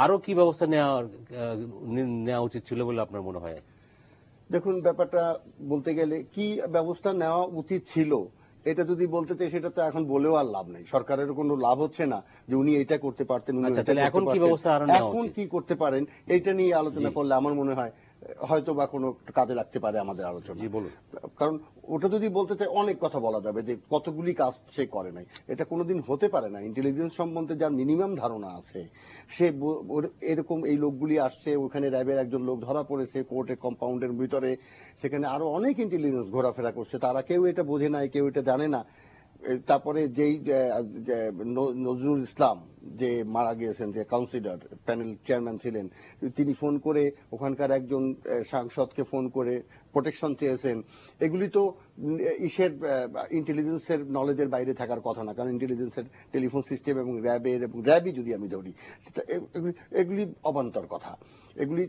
আরো কি ব্যবস্থা নেওয়া উচিত ছিল বলে আপনার মনে হয়? দেখুন, ব্যাপারটা বলতে গেলে কি ব্যবস্থা নেওয়া উচিত ছিল এটা যদি বলতে চাই সেটা তো এখন বলেও আর লাভ নেই। সরকারের কোনো লাভ হচ্ছে না যে উনি এটা করতে পারতেন, এখন কি ব্যবস্থা আরো নেওয়া উচিত, এখন কি করতে পারেন এইটা নিয়ে আলোচনা করলে আমার মনে হয় হয়তো বা কোনো কাজে লাগতে পারে আমাদের আলোচনা। বলুন। কারণ ওটা যদি বলতে চাই অনেক কথা বলা যাবে যে কতগুলি কাজ সে করে নাই, এটা কোনোদিন হতে পারে না। ইন্টেলিজেন্স সম্বন্ধে যার মিনিমাম ধারণা আছে সে এরকম এই লোকগুলি আসছে, ওখানে র্যাবের একজন লোক ধরা পড়েছে কোর্টের কম্পাউন্ডের ভিতরে, সেখানে আরো অনেক ইন্টেলিজেন্স ঘোরাফেরা করছে, তারা কেউ এটা বোঝে নাই, কেউ এটা জানে না। তারপরে যেই নজরুল ইসলাম যে মারা গিয়েছেন, যে কাউন্সিলর প্যানেল চেয়ারম্যান ছিলেন, তিনি ফোন করে ওখানকার একজন সাংসদকে ফোন করে প্রোটেকশন চেয়েছেন। এগুলি তো ইসের ইন্টেলিজেন্সের নলেজের বাইরে থাকার কথা না, কারণ ইন্টেলিজেন্সের টেলিফোন সিস্টেম এবং র্যাবই যদি আমি ধরি, এগুলি অবান্তর কথা। এগুলি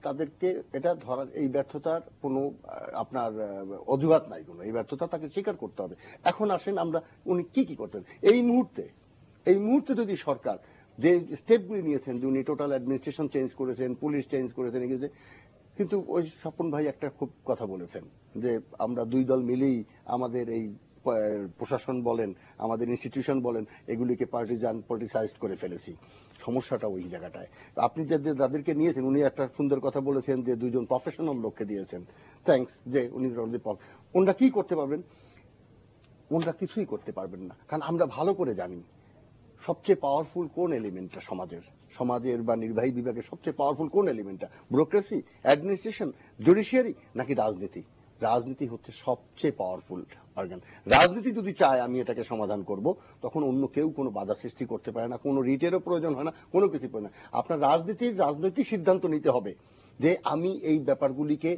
তাদেরকে এটা ধরার, এই ব্যর্থতার কোনো আপনার অজুহাত নাই, কোনো এই ব্যর্থতা তাকে স্বীকার করতে হবে। এখন আসেন আমরা উনি কি করতেন এই মুহূর্তে যদি সরকার যে স্টেপগুলি নিয়েছেন, যে উনি টোটাল অ্যাডমিনিস্ট্রেশন চেঞ্জ করেছেন, পুলিশ চেঞ্জ করেছেন, কিন্তু ওই স্বপন ভাই একটা খুব কথা বলেছেন যে আমরা দুই দল মিলেই আমাদের এই প্রশাসন বলেন, আমাদের ইনস্টিটিউশন বলেন, এগুলিকে পলিটিসাইজড করে ফেলেছি। সমস্যাটা ওই জায়গাটায়। আপনি যাদেরকে নিয়েছেন, উনি একটা সুন্দর কথা বলেছেন যে দুইজন প্রফেশনাল লোককে দিয়েছেন, থ্যাঙ্কস, যে উনি ওনারা কি করতে পারবেন? ওনারা কিছুই করতে পারবেন না, কারণ আমরা ভালো করে জানি সবচেয়ে পাওয়ারফুল কোন এলিমেন্টটা সমাজের বা নির্বাহী বিভাগের সবচেয়ে পাওয়ারফুল কোন এলিমেন্টটা? ব্যুরোক্রেসি, অ্যাডমিনিস্ট্রেশন, জুডিশিয়ারি নাকি রাজনীতি? রাজনীতি হচ্ছে সবচেয়ে পাওয়ারফুল অর্গান। রাজনীতি যদি চায় আমি এটাকে সমাধান করব, তখন অন্য কেউ কোনো বাধা সৃষ্টি করতে পারে না, কোনো রিটেরও প্রয়োজন হয় না, কোনো কিছু প্রয়োজন না। আপনার রাজনৈতিক সিদ্ধান্ত নিতে হবে যে আমি এই ব্যাপারগুলিকে,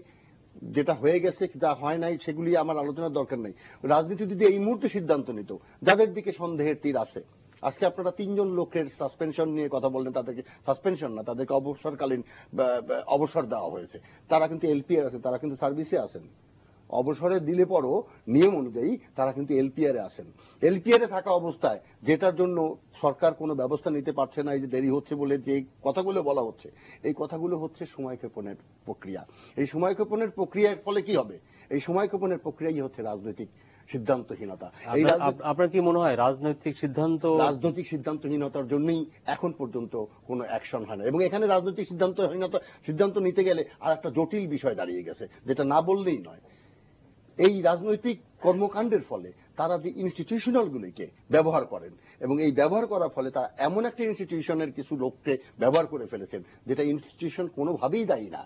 যেটা হয়ে গেছে যা হয় নাই সেগুলি আমার আলোচনার দরকার নাই। রাজনীতি যদি এই মুহূর্তে সিদ্ধান্ত নিত, যাদের দিকে সন্দেহের তীর আছে, আজকে আপনারা 3 জন লোকের সাসপেনশন নিয়ে কথা বললেন, তাদেরকে সাসপেনশন না, তাদেরকে অবসরকালীন অবসর দেওয়া হয়েছে। তারা কিন্তু এলপিআর আছে, তারা কিন্তু সার্ভিসে আছেন। অবসরে দিলে পরও নিয়ম অনুযায়ী তারা কিন্তু এলপিআর আছেন। এলপিআর থাকা অবস্থায় যেটার জন্য সরকার কোনো ব্যবস্থা নিতে পারছে না, এই যে দেরি হচ্ছে বলে যে কথাগুলো বলা হচ্ছে, এই কথাগুলো হচ্ছে সময়ক্ষেপণের প্রক্রিয়া। এই সময়ক্ষেপণের প্রক্রিয়ার ফলে কি হবে? এই সময়ক্ষেপণের প্রক্রিয়াই হচ্ছে রাজনৈতিক সিদ্ধান্তহীনতা। আপনার কি মনে হয় রাজনৈতিক সিদ্ধান্তহীনতার জন্যই এখন পর্যন্ত কোনো অ্যাকশন হয় না, এবং এখানে রাজনৈতিক সিদ্ধান্ত নিতে গেলে আর একটা জটিল বিষয় দাঁড়িয়ে গেছে, যেটা না বললেই নয়। এই রাজনৈতিক কর্মকাণ্ডের ফলে তারা যে ইনস্টিটিউশনাল গুলিকে ব্যবহার করেন, এবং এই ব্যবহার করার ফলে তারা এমন একটা ইনস্টিটিউশনের কিছু লোককে ব্যবহার করে ফেলেছেন যেটা ইনস্টিটিউশন কোনোভাবেই দায়ী না।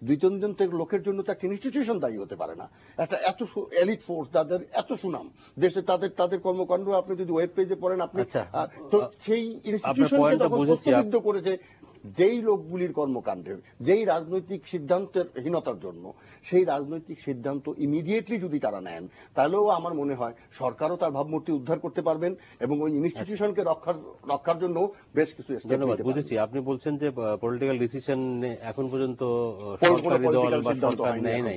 2-3 জন লোকের জন্য তো একটা ইনস্টিটিউশন দায়ী হতে পারে না। একটা এত এলিট ফোর্স, যাদের এত সুনাম দেশে, তাদের কর্মকাণ্ড আপনি যদি ওয়েব পেজে পড়েন, আপনি তো সেই ইনস্টিটিউশনকে তখন প্রশ্নবিদ্ধ করেছে যেই লোকগুলির কর্মকাণ্ডের, যেই রাজনৈতিক সিদ্ধান্তহীনতার জন্য। সেই রাজনৈতিক সিদ্ধান্ত ইমিডিয়েটলি যদি তারা নেন, তাহলেও আমার মনে হয় সরকারও তার ভাবমূর্তি উদ্ধার করতে পারবেন, এবং ওই ইনস্টিটিউশনকে রক্ষার জন্য বেশ কিছু স্টেপ নিতে পারবেন। বুঝেছি, আপনি বলছেন যে পলিটিক্যাল ডিসিশন এখন পর্যন্ত সরকারি দল বা সরকার নেয় নাই।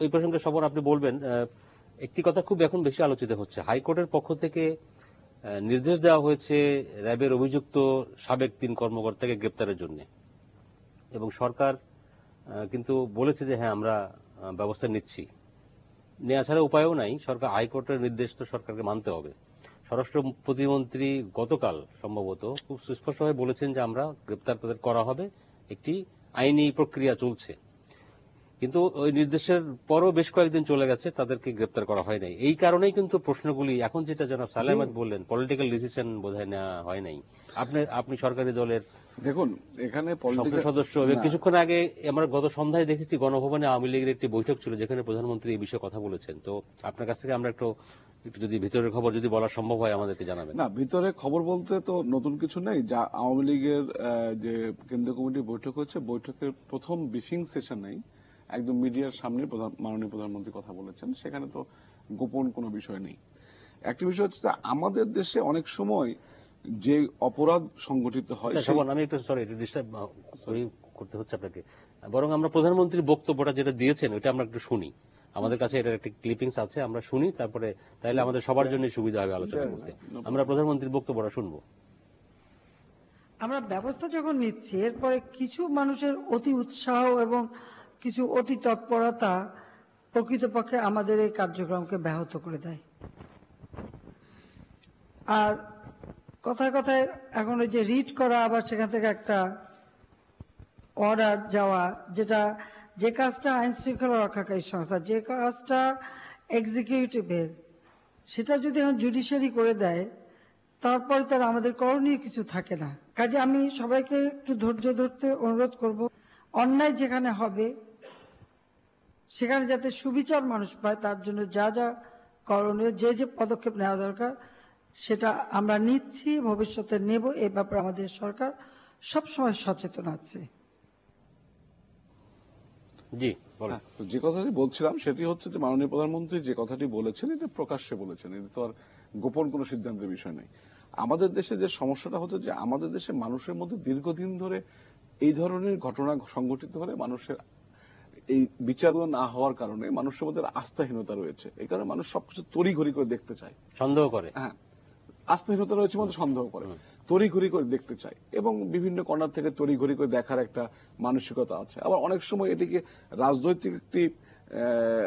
এই প্রসঙ্গে স্বপন আপনি বলবেন। একটি কথা খুব এখন বেশি আলোচিত হচ্ছে, হাইকোর্টের পক্ষ থেকে নির্দেশ দেওয়া হয়েছে র্যাবের অভিযুক্ত সাবেক 3 কর্মকর্তাকে গ্রেপ্তারের জন্য, এবং সরকার কিন্তু বলেছে যে হ্যাঁ আমরা ব্যবস্থা নিচ্ছি। নেওয়া ছাড়া উপায়ও নাই, সরকার হাইকোর্টের নির্দেশ তো সরকারকে মানতে হবে। স্বরাষ্ট্র প্রতিমন্ত্রী গতকাল সম্ভবত খুব সুস্পষ্টভাবে বলেছেন যে আমরা গ্রেপ্তার তাদের করা হবে, একটি আইনি প্রক্রিয়া চলছে। কিন্তু ওই নির্দেশের পরও বেশ কয়েকদিন চলে গেছে, তাদেরকে গ্রেপ্তার করা হয় নাই। এই কারণেই কিন্তু প্রশ্নগুলি এখন, যেটা জনাব সালেহ আহমেদ বললেন, পলিটিক্যাল ডিসিশন বোধহয় নেওয়া হয় নাই। আপনি সরকারি দলের দেখুন, এখানে সংসদ সদস্য, কিছুক্ষণ আগে আমরা গত সন্ধ্যায় দেখেছি গণভবনে আওয়ামী লীগের একটি বৈঠক ছিল, যেখানে প্রধানমন্ত্রী এই বিষয়ে কথা বলেছেন। তো আপনার কাছ থেকে আমরা একটু যদি ভিতরের খবর যদি বলা সম্ভব হয় আমাদেরকে জানাবেন। না, ভিতরে খবর বলতে তো নতুন কিছু নেই। যা আওয়ামী লীগের যে কেন্দ্রীয় কমিটির বৈঠক হচ্ছে, বৈঠকের প্রথম ব্রিফিং সেশনেই একদম মিডিয়ার সামনে মাননীয় প্রধানমন্ত্রী কথা বলেছেন, সেখানে তো গোপন কোনো বিষয় নেই। একটা বিষয় হচ্ছে যে আমাদের দেশে অনেক সময় যে অপরাধ সংগঠিত হয়, শোভন, আমি একটু সরি ডিস্টার্ব করতে হচ্ছে আপনাকে, বরং আমরা প্রধানমন্ত্রীর বক্তব্যটা যেটা দিয়েছেন ওইটা আমরা একটু শুনি। আমাদের কাছে এটার একটি ক্লিপিংস আছে, আমরা শুনি, তারপরে তাহলে আমাদের সবার জন্য সুবিধা হবে আলোচনা করতে। আমরা প্রধানমন্ত্রীর বক্তব্যটা শুনবো। আমরা ব্যবস্থা যখন নিচ্ছি, এরপরে কিছু মানুষের অতি উৎসাহ এবং কিছু অতি তৎপরতা প্রকৃতপক্ষে আমাদের এই কার্যক্রমকে ব্যাহত করে দেয়। আর কথায় কথায় এখন ওই যে রিড করা, আবার সেখান থেকে একটা অর্ডার যাওয়া, যে কাজটা আইন শৃঙ্খলা রক্ষাকারী সংস্থা, যে কাজটা এক্সিকিউটিভের, সেটা যদি এখন জুডিশিয়ারি করে দেয়, তারপরে তো আর আমাদের করণীয় কিছু থাকে না। কাজে আমি সবাইকে একটু ধৈর্য ধরতে অনুরোধ করব। অন্যায় যেখানে হবে সেখানে যাতে সুবিচার মানুষ পায়, তার জন্য যা যা করণীয়, যে পদক্ষেপ নেওয়া দরকার সেটা আমরা নিচ্ছি, ভবিষ্যতে নেব। এই ব্যাপারে আমাদের সরকার সবসময় সচেতন আছে। জি, যে কথাটি বলছিলাম সেটি হচ্ছে যে মাননীয় প্রধানমন্ত্রী যে কথাটি বলেছেন এটা প্রকাশ্যে বলেছেন, এটা তো আর গোপন কোনো সিদ্ধান্তের বিষয় নেই। আমাদের দেশে যে সমস্যাটা হচ্ছে যে আমাদের দেশে মানুষের মধ্যে দীর্ঘদিন ধরে এই ধরনের ঘটনা সংঘটিত হলে মানুষের এই বিচারগুলো না হওয়ার কারণে মানুষের মধ্যে আস্থাহীনতা রয়েছে। এই কারণে মানুষ সবকিছু তড়িঘড়ি করে দেখতে চায়, সন্দেহ করে। হ্যাঁ, আস্থাহীনতা রয়েছে মধ্যে সন্দেহ করে, তড়িঘড়ি করে দেখতে চায় এবং বিভিন্ন কর্নার থেকে তড়িঘড়ি করে দেখার একটা মানসিকতা আছে। আবার অনেক সময় এটিকে রাজনৈতিক একটি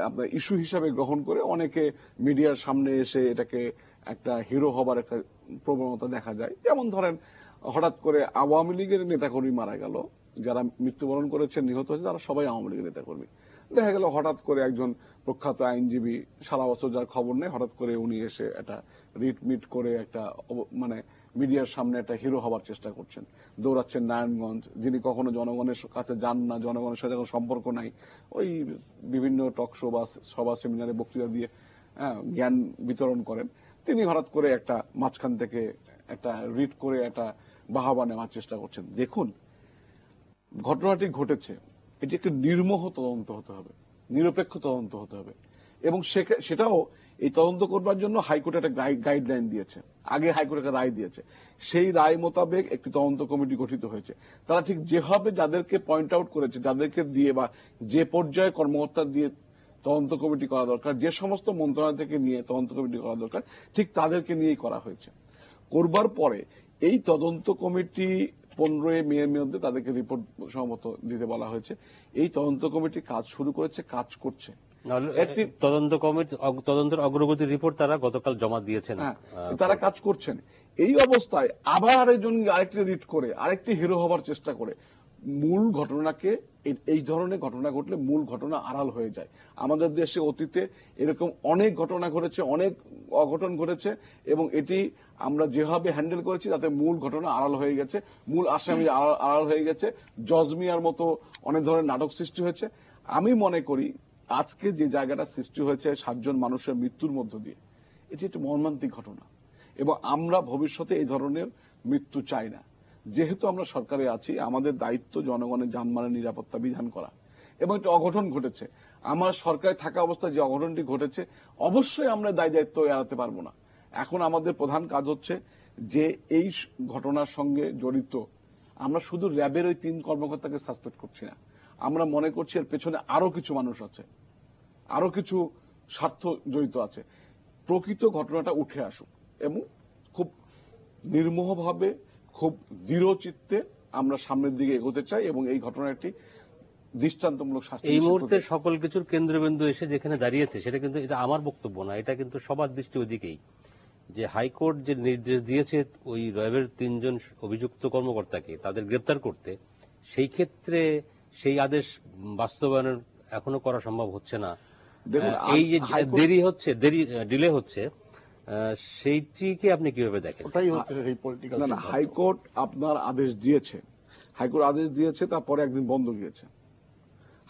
আপনার ইস্যু হিসাবে গ্রহণ করে অনেকে মিডিয়ার সামনে এসে এটাকে একটা হিরো হবার একটা প্রবণতা দেখা যায়। যেমন ধরেন হঠাৎ করে আওয়ামী লীগের নেতাকর্মী মারা গেল, যারা মৃত্যুবরণ করেছেন, নিহত হয়েছে, তারা সবাই আওয়ামী লীগের নেতাকর্মী। দেখা গেল হঠাৎ করে একজন প্রখ্যাত আইনজীবী, সারা বছর যার খবর নেই, হঠাৎ করে উনি এসে একটা রিট মিট করে একটা মানে মিডিয়ার সামনে একটা হিরো হবার চেষ্টা করছেন, দৌড়াচ্ছেন নারায়ণগঞ্জ, যিনি কখনো জনগণের কাছে যান না, জনগণের সাথে কোনো সম্পর্ক নাই, ওই বিভিন্ন টক শো বা সভা সেমিনারে বক্তৃতা দিয়ে জ্ঞান বিতরণ করেন। তিনি হঠাৎ করে একটা মাঝখান থেকে একটা রিট করে একটা বাহাবা নেওয়ার চেষ্টা করছেন। দেখুন, ঘটনাটি ঘটেছে, এটি একটি নির্মোহ তদন্ত হতে হবে, নিরপেক্ষ তদন্ত হতে হবে এবং সেটাও এই তদন্ত করবার জন্য হাইকোর্ট একটা গাইডলাইন দিয়েছে, আগে হাইকোর্ট একটা রায় দিয়েছে, সেই রায় মোতাবেক একটি তদন্ত কমিটি গঠিত হয়েছে। তারা ঠিক যেভাবে যাদেরকে পয়েন্ট আউট করেছে, যাদেরকে দিয়ে বা যে পর্যায়ে কর্মকর্তা দিয়ে তদন্ত কমিটি করা দরকার, যে সমস্ত মন্ত্রণালয় থেকে নিয়ে তদন্ত কমিটি করা দরকার, ঠিক তাদেরকে নিয়েই করা হয়েছে। করবার পরে এই তদন্ত কমিটি 15 মের মধ্যে তাদেরকে রিপোর্ট সম্মত দিতে বলা হয়েছে। এই তদন্ত কমিটি কাজ শুরু করেছে, কাজ করছে। তদন্তের অগ্রগতির রিপোর্ট তারা গতকাল জমা দিয়েছেন, তারা কাজ করছেন। এই অবস্থায় আবার আরেকটি রিট করে আরেকটি হিরো হবার চেষ্টা করে মূল ঘটনাকে, এই ধরনের ঘটনা ঘটলে মূল ঘটনা আড়াল হয়ে যায়। আমাদের দেশে অতীতে এরকম অনেক ঘটনা ঘটেছে, অনেক অঘটন ঘটেছে এবং এটি আমরা যেভাবে হ্যান্ডেল করেছি তাতে মূল ঘটনা আড়াল হয়ে গেছে, মূল আসামি আড়াল হয়ে গেছে, জজমিয়ার মতো অনেক ধরনের নাটক সৃষ্টি হয়েছে। আমি মনে করি আজকে যে জায়গাটা সৃষ্টি হয়েছে 7 জন মানুষের মৃত্যুর মধ্য দিয়ে, এটি একটি মর্মান্তিক ঘটনা এবং আমরা ভবিষ্যতে এই ধরনের মৃত্যু চাই না। যেহেতু আমরা সরকারে আছি, আমাদের দায়িত্ব জনগণের জানমালের নিরাপত্তা বিধান করা এবং একটা অঘটন ঘটেছে, আমার সরকারে থাকা অবস্থায় যে অঘটনটি ঘটেছে অবশ্যই আমরা দায় দায়িত্ব এড়াতে পারবো না। এখন আমাদের প্রধান কাজ হচ্ছে যে এই ঘটনার সঙ্গে জড়িত আমরা শুধু র্যাবের ওই 3 কর্মকর্তাকে সাসপেক্ট করছি না, আমরা মনে করছি এর পেছনে আরো কিছু মানুষ আছে, আরো কিছু স্বার্থ জড়িত আছে। প্রকৃত ঘটনাটা উঠে আসুক এবং খুব নির্মোহভাবে, খুব দৃঢ় চিত্তে আমরা সামনের দিকে এগোতে চাই এবং এই ঘটনাটি দৃষ্টান্তমূলক শাস্তি। এই মুহূর্তে সকল কিছুর কেন্দ্রবিন্দু এসে যেখানে দাঁড়িয়েছে সেটা কিন্তু, এটা আমার বক্তব্য না, এটা কিন্তু সবার দৃষ্টি ওইদিকেই, যে হাইকোর্ট যে নির্দেশ দিয়েছে ওই র্যাবের 3 জন অভিযুক্ত কর্মকর্তাকে তাদের গ্রেপ্তার করতে, সেই ক্ষেত্রে সেই আদেশ বাস্তবায়নের এখনো করা সম্ভব হচ্ছে না। এই যে দেরি হচ্ছে, ডিলে হচ্ছে, সেইটিকে আপনি কিভাবে দেখেন? না, হাইকোর্ট আপনার আদেশ দিয়েছে, হাইকোর্ট আদেশ দিয়েছে, তারপরে একদিন বন্ধ গিয়েছে।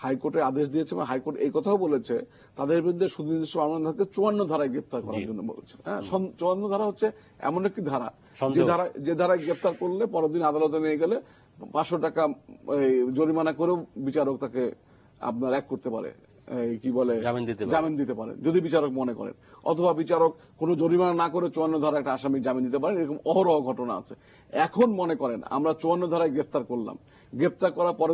হাইকোর্টের আদেশ দিয়েছে এবং হাইকোর্ট এই কথাও বলেছে তাদের বিরুদ্ধে সুনির্দিষ্ট মামলা থাকতে 54 ধারায় গ্রেপ্তার করার জন্য বলেছে। হ্যাঁ, 54 ধারা হচ্ছে এমন একটি ধারা যে ধারায় গ্রেপ্তার করলে পরের দিন আদালতে নিয়ে গেলে 500 টাকা জরিমানা করেও বিচারক তাকে আপনার এক করতে পারে, কি বলে, জামিন দিতে পারে যদি বিচারক মনে করেন, অথবা বিচারক কোনো জরিমানা না করে 54 ধারা একটা আসামি জামিন দিতে পারেন। এরকম অহরহ ঘটনা আছে। এখন মনে করেন আমরা 54 ধারায় গ্রেফতার করলাম, গ্রেফতার করার পরে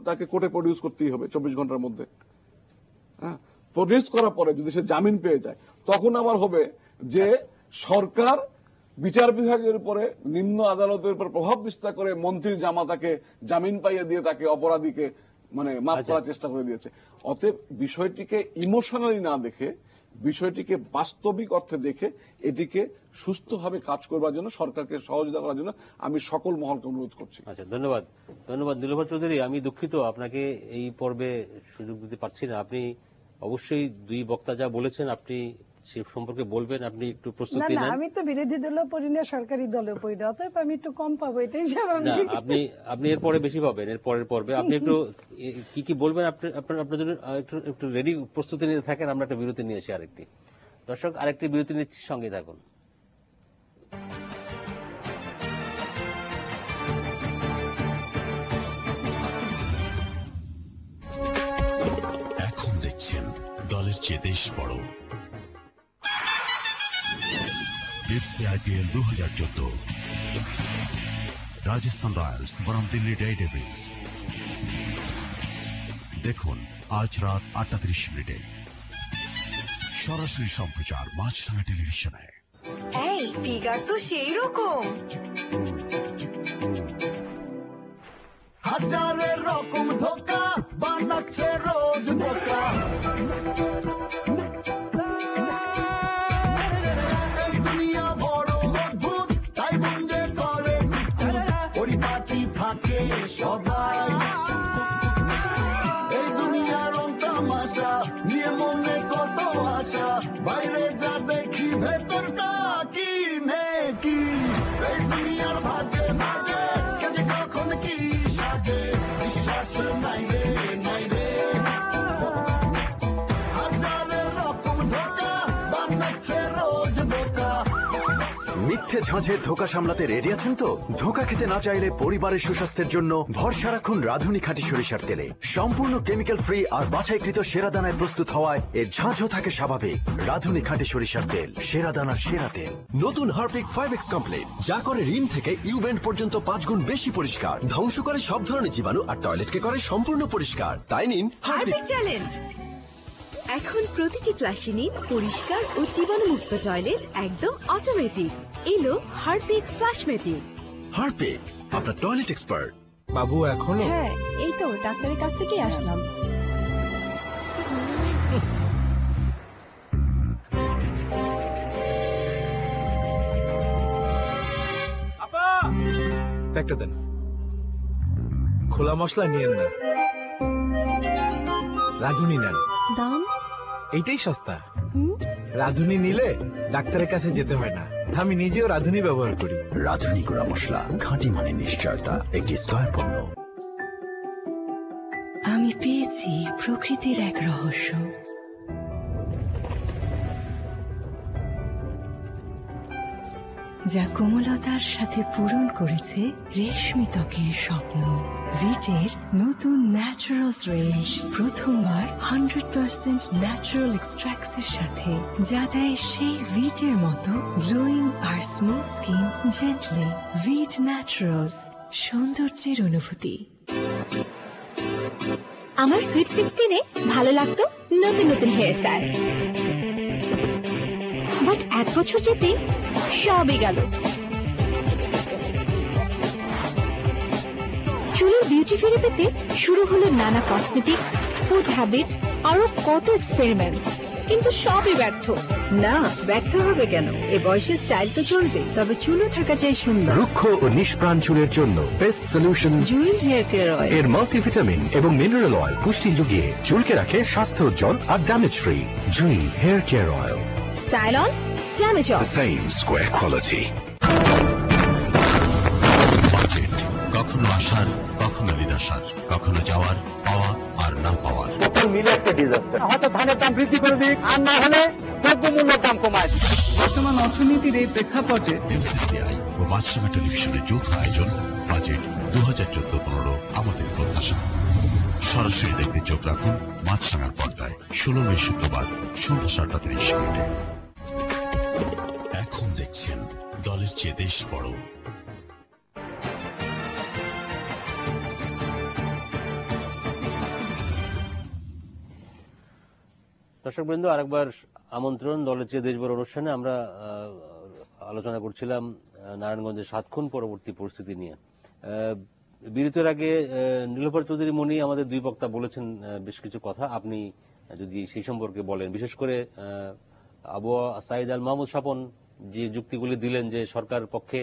তাকে কোর্টে প্রডিউস করতেই হবে 24 ঘন্টার মধ্যে। হ্যাঁ, প্রডিউস করার পরে যদি সে জামিন পেয়ে যায়, তখন আবার হবে যে সরকার বিচার বিভাগের উপরে, নিম্ন আদালতের উপর প্রভাব বিস্তার করে মন্ত্রীর জামাতাকে জামিন পাইয়ে দিয়ে তাকে অপরাধীকে মানে মাফ করার চেষ্টা করে দিয়েছে। অতএব বিষয়টিকে ইমোশনালি না দেখে, বিষয়টিকে বাস্তবিক অর্থে দেখে এটিকে সুস্থভাবে কাজ করবার জন্য, সরকারকে সহযোগিতা করার জন্য আমি সকল মহলকে অনুরোধ করছি। আচ্ছা, ধন্যবাদ। নীলোফার চৌধুরী, আমি দুঃখিত আপনাকে এই পর্বে সুযোগ দিতে পারছি না। আপনি অবশ্যই দুই বক্তা যা বলেছেন আপনি সে সম্পর্কে বলবেন, আপনি একটু প্রস্তুতি নেন। আমি তো বিরোধী দলও পড়ি না, সরকারি দলও পড়ি না, অতএব আমি একটু কম পাবো, এটাই স্বাভাবিক। আপনি এরপরে বেশি পাবেন, এর পরের পর্বে। আপনি একটু কি বলবেন আপনার জন্য একটু রেডি, প্রস্তুতি নিতে থাকেন। আমরা একটা বিরতি নিয়েছি আরেকটি। দর্শক, আরেকটি বিরতি নিচ্ছি, সঙ্গে থাকুন। এখন দেখছেন দলের চেয়ে দেশ বড়। IPL 2014, রাজস্থান রয়্যালস বনাম দিল্লি ডেয়ারডেভিলস। দেখুন আজ রাত 8:30 সরাসরি সম্প্রচার মাছরাঙা টেলিভিশনে। এই ফিগার তো সেই রকম। হাজারের রকম ধোকা বানাচ্ছে রোজ বোকা। এই দুনিয়া বড় অদ্ভুত, তাই মন যে করে পরিপাটি থাকে সবাই। এই দুনিয়ার রং তামাশা নিয়ে মনে কত আশা, বাইরে যা দেখি ভেতরটা কি নেকি। এই দুনিয়ার ভাজে ভাজে কে কখন কি সাজে, বিশ্বাস নাই রে নাই রে। হাজারের রকম ধোকা বানাচ্ছে রোজ বোকা। মিথ্যে ঝাঁঝের ধোঁকা সামলাতে রেডি আছেন তো? ধোঁকা খেতে না চাইলে পরিবারের সুস্বাস্থ্যের জন্য ভরসা রাখুন রাঁধুনি খাঁটি সরিষার তেলে। সম্পূর্ণ কেমিক্যাল ফ্রি আর বাছাইকৃত সেরা দানায় প্রস্তুত হওয়ায় এর ঝাঁঝও থাকে স্বাভাবিক। রাঁধুনি খাঁটি সরিষার তেল, সেরা দানার সেরা তেল। নতুন হারপিক 5X কমপ্লিট, যা করে রিন থেকে ইউবেন্ড পর্যন্ত 5 গুণ বেশি পরিষ্কার, ধ্বংস করে সব ধরনের জীবাণু আর টয়লেটকে করে সম্পূর্ণ পরিষ্কার। তাই নিন হারপিক চ্যালেঞ্জ। এখন প্রতিটি ফ্ল্যাশে নিন পরিষ্কার ও জীবাণুমুক্ত টয়লেট, একদম অটোমেটিক। এলো হারপিক ফ্ল্যাশমেটিক। হারপিক, আপনার টয়লেট এক্সপার্ট। বাবু এখনো? হ্যাঁ, এই তো ডাক্তারের কাছ থেকেই আসলাম। প্যাকটা দেন। খোলা মশলা নিয়েন না, রাঁধুনি নেন। দাম এইটাই সস্তা। রাঁধুনি নিলে ডাক্তারের কাছে যেতে হয় না। আমি নিজেও রাঁধুনি ব্যবহার করি। রাঁধুনি গুঁড়া মশলা, খাঁটি মানে নিশ্চয়তা, একটি স্কয়ার পণ্য। আমি পেয়েছি প্রকৃতির এক রহস্য। যা কোমলতার সাথে পূরণ করেছে রেশমি ত্বকের স্বপ্ন। ভিটের নতুন ন্যাচারালস রেঞ্জ প্রথমবার 100% ন্যাচারাল এক্সট্রাক্টস এর সাথে, যা দেয় সেই ভিটের মতো গ্লোয়িং আর স্মুথ স্কিন জেন্টলি। ভিট ন্যাচারালস, সৌন্দর্যের অনুভূতি। আমার সুইট 16-এ ভালো লাগতো নতুন নতুন হেয়ার স্টাইল, বাট 1 বছর যেতে সবই গেল। চুলের বিউটি ফিরে পেতে শুরু হলো নানা কসমেটিক্স, ফুড হ্যাবিট, আরো কত এক্সপেরিমেন্ট, কিন্তু সবই ব্যর্থ। না, ব্যর্থ হবে কেন? এ বয়সে স্টাইল তো চলবে, তবে চুলও থাকা চাই সুন্দর। রুক্ষ ও নিষ্প্রাণ চুলের জন্য best solution Jui hair care oil. এর মাল্টিভিটামিন এবং মিনারেল অয়েল পুষ্টি যুগিয়ে চুলকে রাখে স্বাস্থ্য উজ্জ্বল আর damage free. Jui hair care oil. Style on, damage off. The same square quality. Budget কখনো আসার, কখনো নিরাশার, কখনো যাওয়ার, পাওয়া আর না পাওয়ার। মিলে একটা ডিজাস্টার। হয়তো ধানের দাম বৃদ্ধি করে দিক, আর না হলে দ্রব্যমূল্যের দাম কমায়। বর্তমান অর্থনীতির এই প্রেক্ষাপটে MCCI ও মাছরাঙা টেলিভিশনের যৌথ আয়োজন বাজেট 2014-15 আমাদের প্রত্যাশা। সরাসরি দেখতে চোখ রাখুন মাছরাঙার পর্দায় 16 মে শুক্রবার সন্ধ্যা 7:30 এখন দেখছেন দলের চেয়ে দেশ বড়। দর্শকবৃন্দ, আরেকবার আমন্ত্রণ দলের চেয়ে দেশ বড় অনুষ্ঠানে। আমরা আলোচনা করছিলাম নারায়ণগঞ্জের 7 খুন পরবর্তী পরিস্থিতি নিয়ে। বিরতির আগে নীলোফার চৌধুরী মনি আমাদের দুই বক্তা বলেছেন বেশ কিছু কথা, আপনি যদি সেই সম্পর্কে বলেন। বিশেষ করে আবু সাইদ আল মাহমুদ স্বপন যে যুক্তিগুলি দিলেন যে সরকার পক্ষে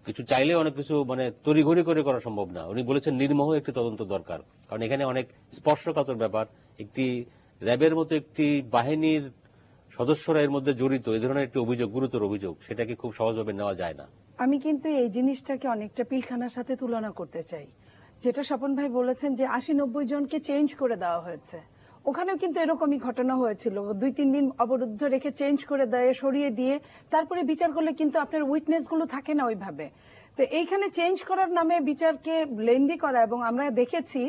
কিছু চাইলে অনেক কিছু মানে তড়িঘড়ি করে করা সম্ভব না। উনি বলেছেন নির্মোহ একটি তদন্ত দরকার, কারণ এখানে অনেক স্পর্শকাতর ব্যাপার। একটি র্যাবের মতো একটি বাহিনীর সদস্যরা এর মধ্যে জড়িত, এই ধরনের একটি অভিযোগ, গুরুতর অভিযোগ, সেটাকে খুব সহজভাবে নেওয়া যায় না। আমি কিন্তু এই জিনিসটাকে অনেকটা পিলখানার সাথে তুলনা করতে চাই। যেটা স্বপন ভাই বলেছেন যে 80-90 জনকে চেঞ্জ করে দেওয়া হয়েছে, ওখানেও কিন্তু এরকমই ঘটনা হয়েছিল। 2-3 দিন অবরুদ্ধ রেখে চেঞ্জ করে দেয়, সরিয়ে দিয়ে তারপরে বিচার করলে কিন্তু আপনার উইটনেস গুলো থাকে না ওইভাবে। তো এইখানে চেঞ্জ করার নামে বিচারকে লেন্দি করা, এবং আমরা দেখেছি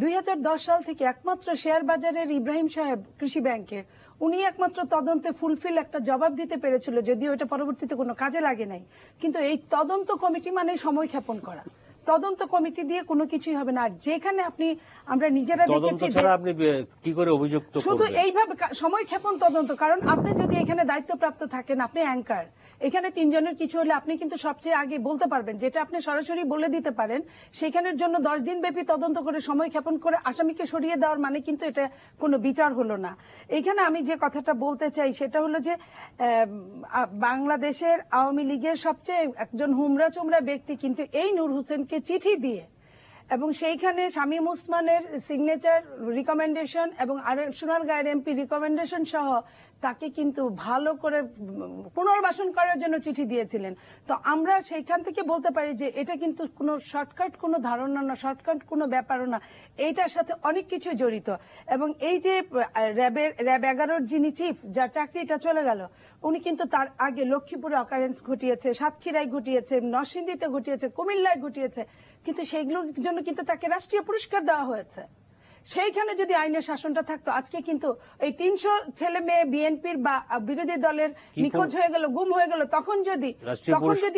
2010 সাল থেকে একমাত্র শেয়ার বাজারের ইব্রাহিম সাহেব কৃষি ব্যাংকের, উনি একমাত্র তদন্তে ফুলফিল একটা জবাব দিতে পেরেছিল, যদিও এটা পরবর্তীতে কোনো কাজে লাগে নাই। কিন্তু এই তদন্ত কমিটি মানে সময় ক্ষেপণ করা, তদন্ত কমিটি দিয়ে কোনো কিছুই হবে না। আর যেখানে আপনি আমরা নিজেরা দেখেছি আপনি কি করে অভিযুক্ত শুধু এইভাবে সময় ক্ষেপণ তদন্ত, কারণ আপনি যদি এখানে দায়িত্বপ্রাপ্ত থাকেন, আপনি অ্যাঙ্কার, এখানে 3 জনের কিছু হলে আপনি কিন্তু সবচেয়ে আগে বলতে পারবেন, যেটা আপনি সরাসরি বলে দিতে পারেন। সেখানের জন্য 10 দিন ব্যাপী তদন্ত করে সময় ক্ষেপণ করে আসামিকে সরিয়ে দেওয়ার মানে কিন্তু এটা কোনো বিচার হলো না। এখানে আমি যে কথাটা বলতে চাই সেটা হলো যে বাংলাদেশের আওয়ামী লীগের সবচেয়ে একজন হুমরা চুমরা ব্যক্তি কিন্তু এই নূর হোসেনকে চিঠি দিয়ে, এবং সেইখানে শামীম ওসমানের সিগনেচার, রিকমেন্ডেশন এবং সোনারগাঁয়ের এমপি রিকমেন্ডেশন সহ তাকে কিন্তু ভালো করে পুনর্বাসন করার জন্য চিঠি দিয়েছিলেন। তো আমরা সেইখান থেকে বলতে পারি যে এটা কিন্তু কোনো শর্টকাট কোনো ধারণা না, শর্টকাট কোনো ব্যাপারও না, এইটার সাথে অনেক কিছু জড়িত। এবং এই যে র্যাব 11-র যিনি চিফ, যার চাকরিটা চলে গেল, উনি কিন্তু তার আগে লক্ষ্মীপুরে অকারেন্স ঘটিয়েছে, সাতক্ষীরায় ঘটিয়েছে, নরসিংদীতে ঘটিয়েছে, কুমিল্লায় ঘটিয়েছে, কিন্তু সেইগুলোর জন্য কিন্তু তাকে রাষ্ট্রীয় পুরস্কার দেওয়া হয়েছে। সেইখানে যদি আইনের শাসনটা থাকতো, আজকে কিন্তু এই 300 ছেলে মেয়ে বিএনপির বা বিরোধী দলের নিখোঁজ হয়ে গেল, গুম হয়ে গেল, তখন যদি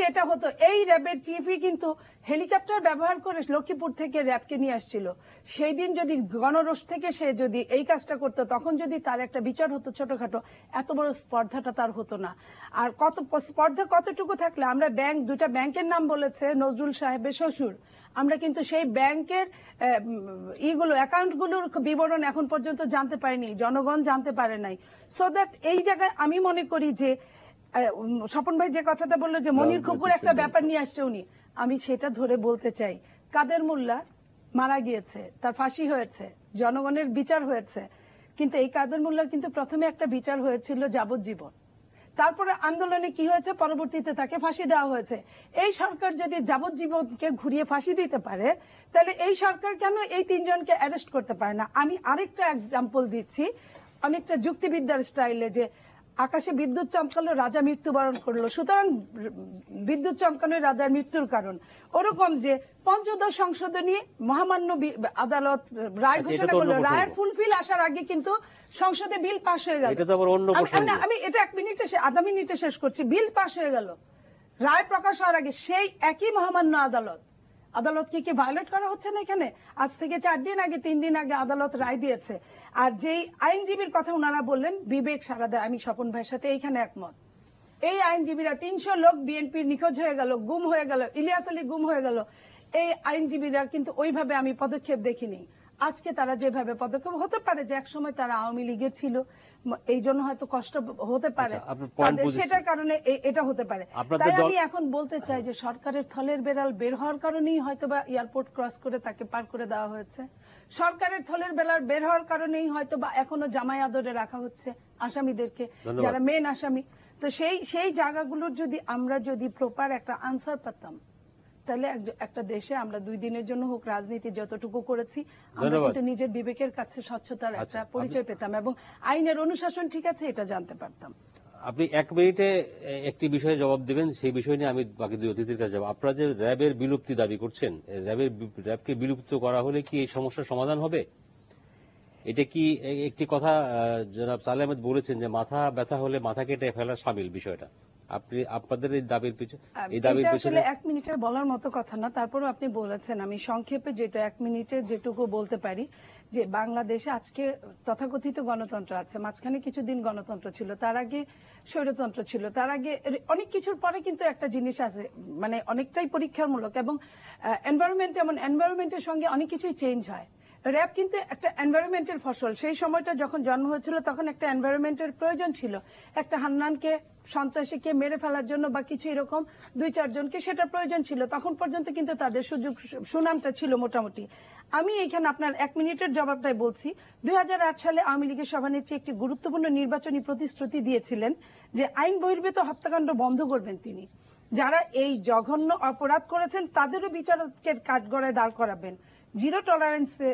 এটা হতো, এই র্যাবের চিফই কিন্তু হেলিকপ্টার ব্যবহার করে লক্ষ্মীপুর থেকে র্যাবকে নিয়ে আসছিল। সেই দিন যদি গণরোষ থেকে সে যদি এই কাজটা করতো, তখন যদি তার একটা বিচার হতো ছোটখাটো, এত বড় স্পর্ধাটা তার হতো না। আর কত স্পর্ধা কতটুকু থাকলে, আমরা দুটা ব্যাংকের নাম বলেছে নজরুল সাহেবের শ্বশুর, আমরা কিন্তু সেই ব্যাংকের অ্যাকাউন্টগুলোর বিবরণ এখন পর্যন্ত জানতে পারিনি, জনগণ জানতে পারে নাই। সো দ্যাট এই জায়গায় আমি মনে করি যে স্বপন ভাই যে কথাটা বললো যে মনির খুকুর একটা ব্যাপার নিয়ে আসছে উনি, আমি সেটা ধরে বলতে চাই, কাদের মোল্লা মারা গিয়েছে, তার ফাঁসি হয়েছে, জনগণের বিচার হয়েছে, কিন্তু এই কাদের মোল্লার কিন্তু প্রথমে একটা বিচার হয়েছিল যাবজ্জীবন, তারপরে আন্দোলনে কি হয়েছে, পরবর্তীতে তাকে ফাঁসি দেওয়া হয়েছে। এই সরকার যদি যাবজ্জীবনকে ঘুরিয়ে ফাঁসি দিতে পারে, তাহলে এই সরকার কেন এই 3 জনকে অ্যারেস্ট করতে পারে না? আমি আরেকটা এক্সাম্পল দিচ্ছি, অনেকটা যুক্তিবিদ্যার স্টাইলে, যে আকাশে বিদ্যুৎ চমকালো, রাজা মৃত্যুবরণ করলো, সুতরাং বিদ্যুৎ চমকানো রাজার মৃত্যুর কারণ। ওরকম যে পঞ্চদশ সংশোধনী মহামান্য আদালত রায় ঘোষণা করলো, রায়ের ফুলফিল আসার আগে কিন্তু সংসদে বিল পাস হয়ে গেল। আমি এটা 1 মিনিটে আধা মিনিটে শেষ করছি। বিল পাস হয়ে গেল রায় প্রকাশ হওয়ার আগে, সেই একই মহামান্য আদালতকে কি ভায়োলেট করা হচ্ছে না? এখানে আজ থেকে 4 দিন আগে 3 দিন আগে আদালত রায় দিয়েছে। আর যেই আইনজীবীর কথা ওনারা বললেন, বিবেক সারা দেয়, আমি স্বপন ভাইয়ের সাথে এইখানে একমত। এই আইনজীবীরা 300 লোক বিএনপির নিখোঁজ হয়ে গেল, গুম হয়ে গেল, ইলিয়াস আলী গুম হয়ে গেল, এই আইনজীবীরা কিন্তু ওইভাবে আমি পদক্ষেপ দেখিনি। আজকে তারা যেভাবে পদক্ষেপ, হতে পারে যে এক সময় তারা আওয়ামী লীগে ছিল, এই জন্য হয়তো কষ্ট হতে পারে, সেটার কারণে এটা হতে পারে। তাই আমি এখন বলতে চাই যে সরকারের থলের বেড়াল বের হওয়ার কারণেই হয়তো বা এয়ারপোর্ট ক্রস করে তাকে পার করে দেওয়া হয়েছে, সরকারের থলের বেড়াল বের হওয়ার কারণেই হয়তো বা এখনো জামাই আদরে রাখা হচ্ছে আসামিদেরকে, যারা মেন আসামি। তো সেই জায়গাগুলোর যদি আমরা প্রপার একটা আনসার পেতাম, তাহলে একটা দেশে আমরা 2 দিনের জন্য হোক রাজনীতি যতটুকু করেছি, আমরা কিন্তু নিজের বিবেকের কাছে স্বচ্ছতার একটা পরিচয় পেতাম এবং আইনের অনুশাসন ঠিক আছে এটা জানতে পারতাম। আপনি 1 মিনিটে একটি বিষয়ে জবাব দেবেন, সেই বিষয় নিয়ে আমি বাকি দুই অতিথির কাছে যাব। আপনারা যে র্যাবের বিলুপ্তি দাবি করছেন, র্যাবকে বিলুপ্ত করা হলে কি এই সমস্যার সমাধান হবে? এটা কি একটি কথা জনাব সালেহ আহমেদ বলেছেন যে মাথা ব্যথা হলে মাথা কেটে ফেলা শামিল বিষয়টা, আপনি আপনাদের এই দাবির পিছনে এটা আসলে 1 মিনিটের বলার মতো কথা না, তারপরেও আপনি বলেছেন। আমি সংক্ষেপে যেটা 1 মিনিটের যেটুকু বলতে পারি যে বাংলাদেশে আজকে তথাকথিত গণতন্ত্র আছে, মাঝখানে কিছুদিন গণতন্ত্র ছিল, তার আগে স্বৈরতন্ত্র ছিল, তার আগে অনেক কিছুর পরে কিন্তু একটা জিনিস আছে, মানে অনেকটাই পরীক্ষামূলক, এবং এনভায়রনমেন্ট, এমন এনভায়রনমেন্টের সঙ্গে অনেক কিছুই চেঞ্জ হয়। র্যাব কিন্তু একটা এনভায়রনমেন্টের ফসল। সেই সময়টা যখন জন্ম হয়েছিল তখন একটা এনভায়রনমেন্টের প্রয়োজন ছিল, একটা হান্নানকে, সন্ত্রাসীকে মেরে ফেলার জন্য বা কিছু এরকম 2-4 জনকে, সেটা প্রয়োজন ছিল। তখন পর্যন্ত কিন্তু তাদের সুনামটা ছিল মোটামুটি। আমি এখানে আপনার 1 মিনিটের জবাবটাই বলছি। 2008 সালে আওয়ামী লীগের সভানেত্রী একটি গুরুত্বপূর্ণ নির্বাচনী প্রতিশ্রুতি দিয়েছিলেন যে আইন বহির্ভূত হত্যাকাণ্ড বন্ধ করবেন তিনি। যারা এই জঘন্য অপরাধ করেছেন তাদেরও বিচারকের কাঠগড়ায় দাঁড় করাবেন, জিরো টলারেন্সে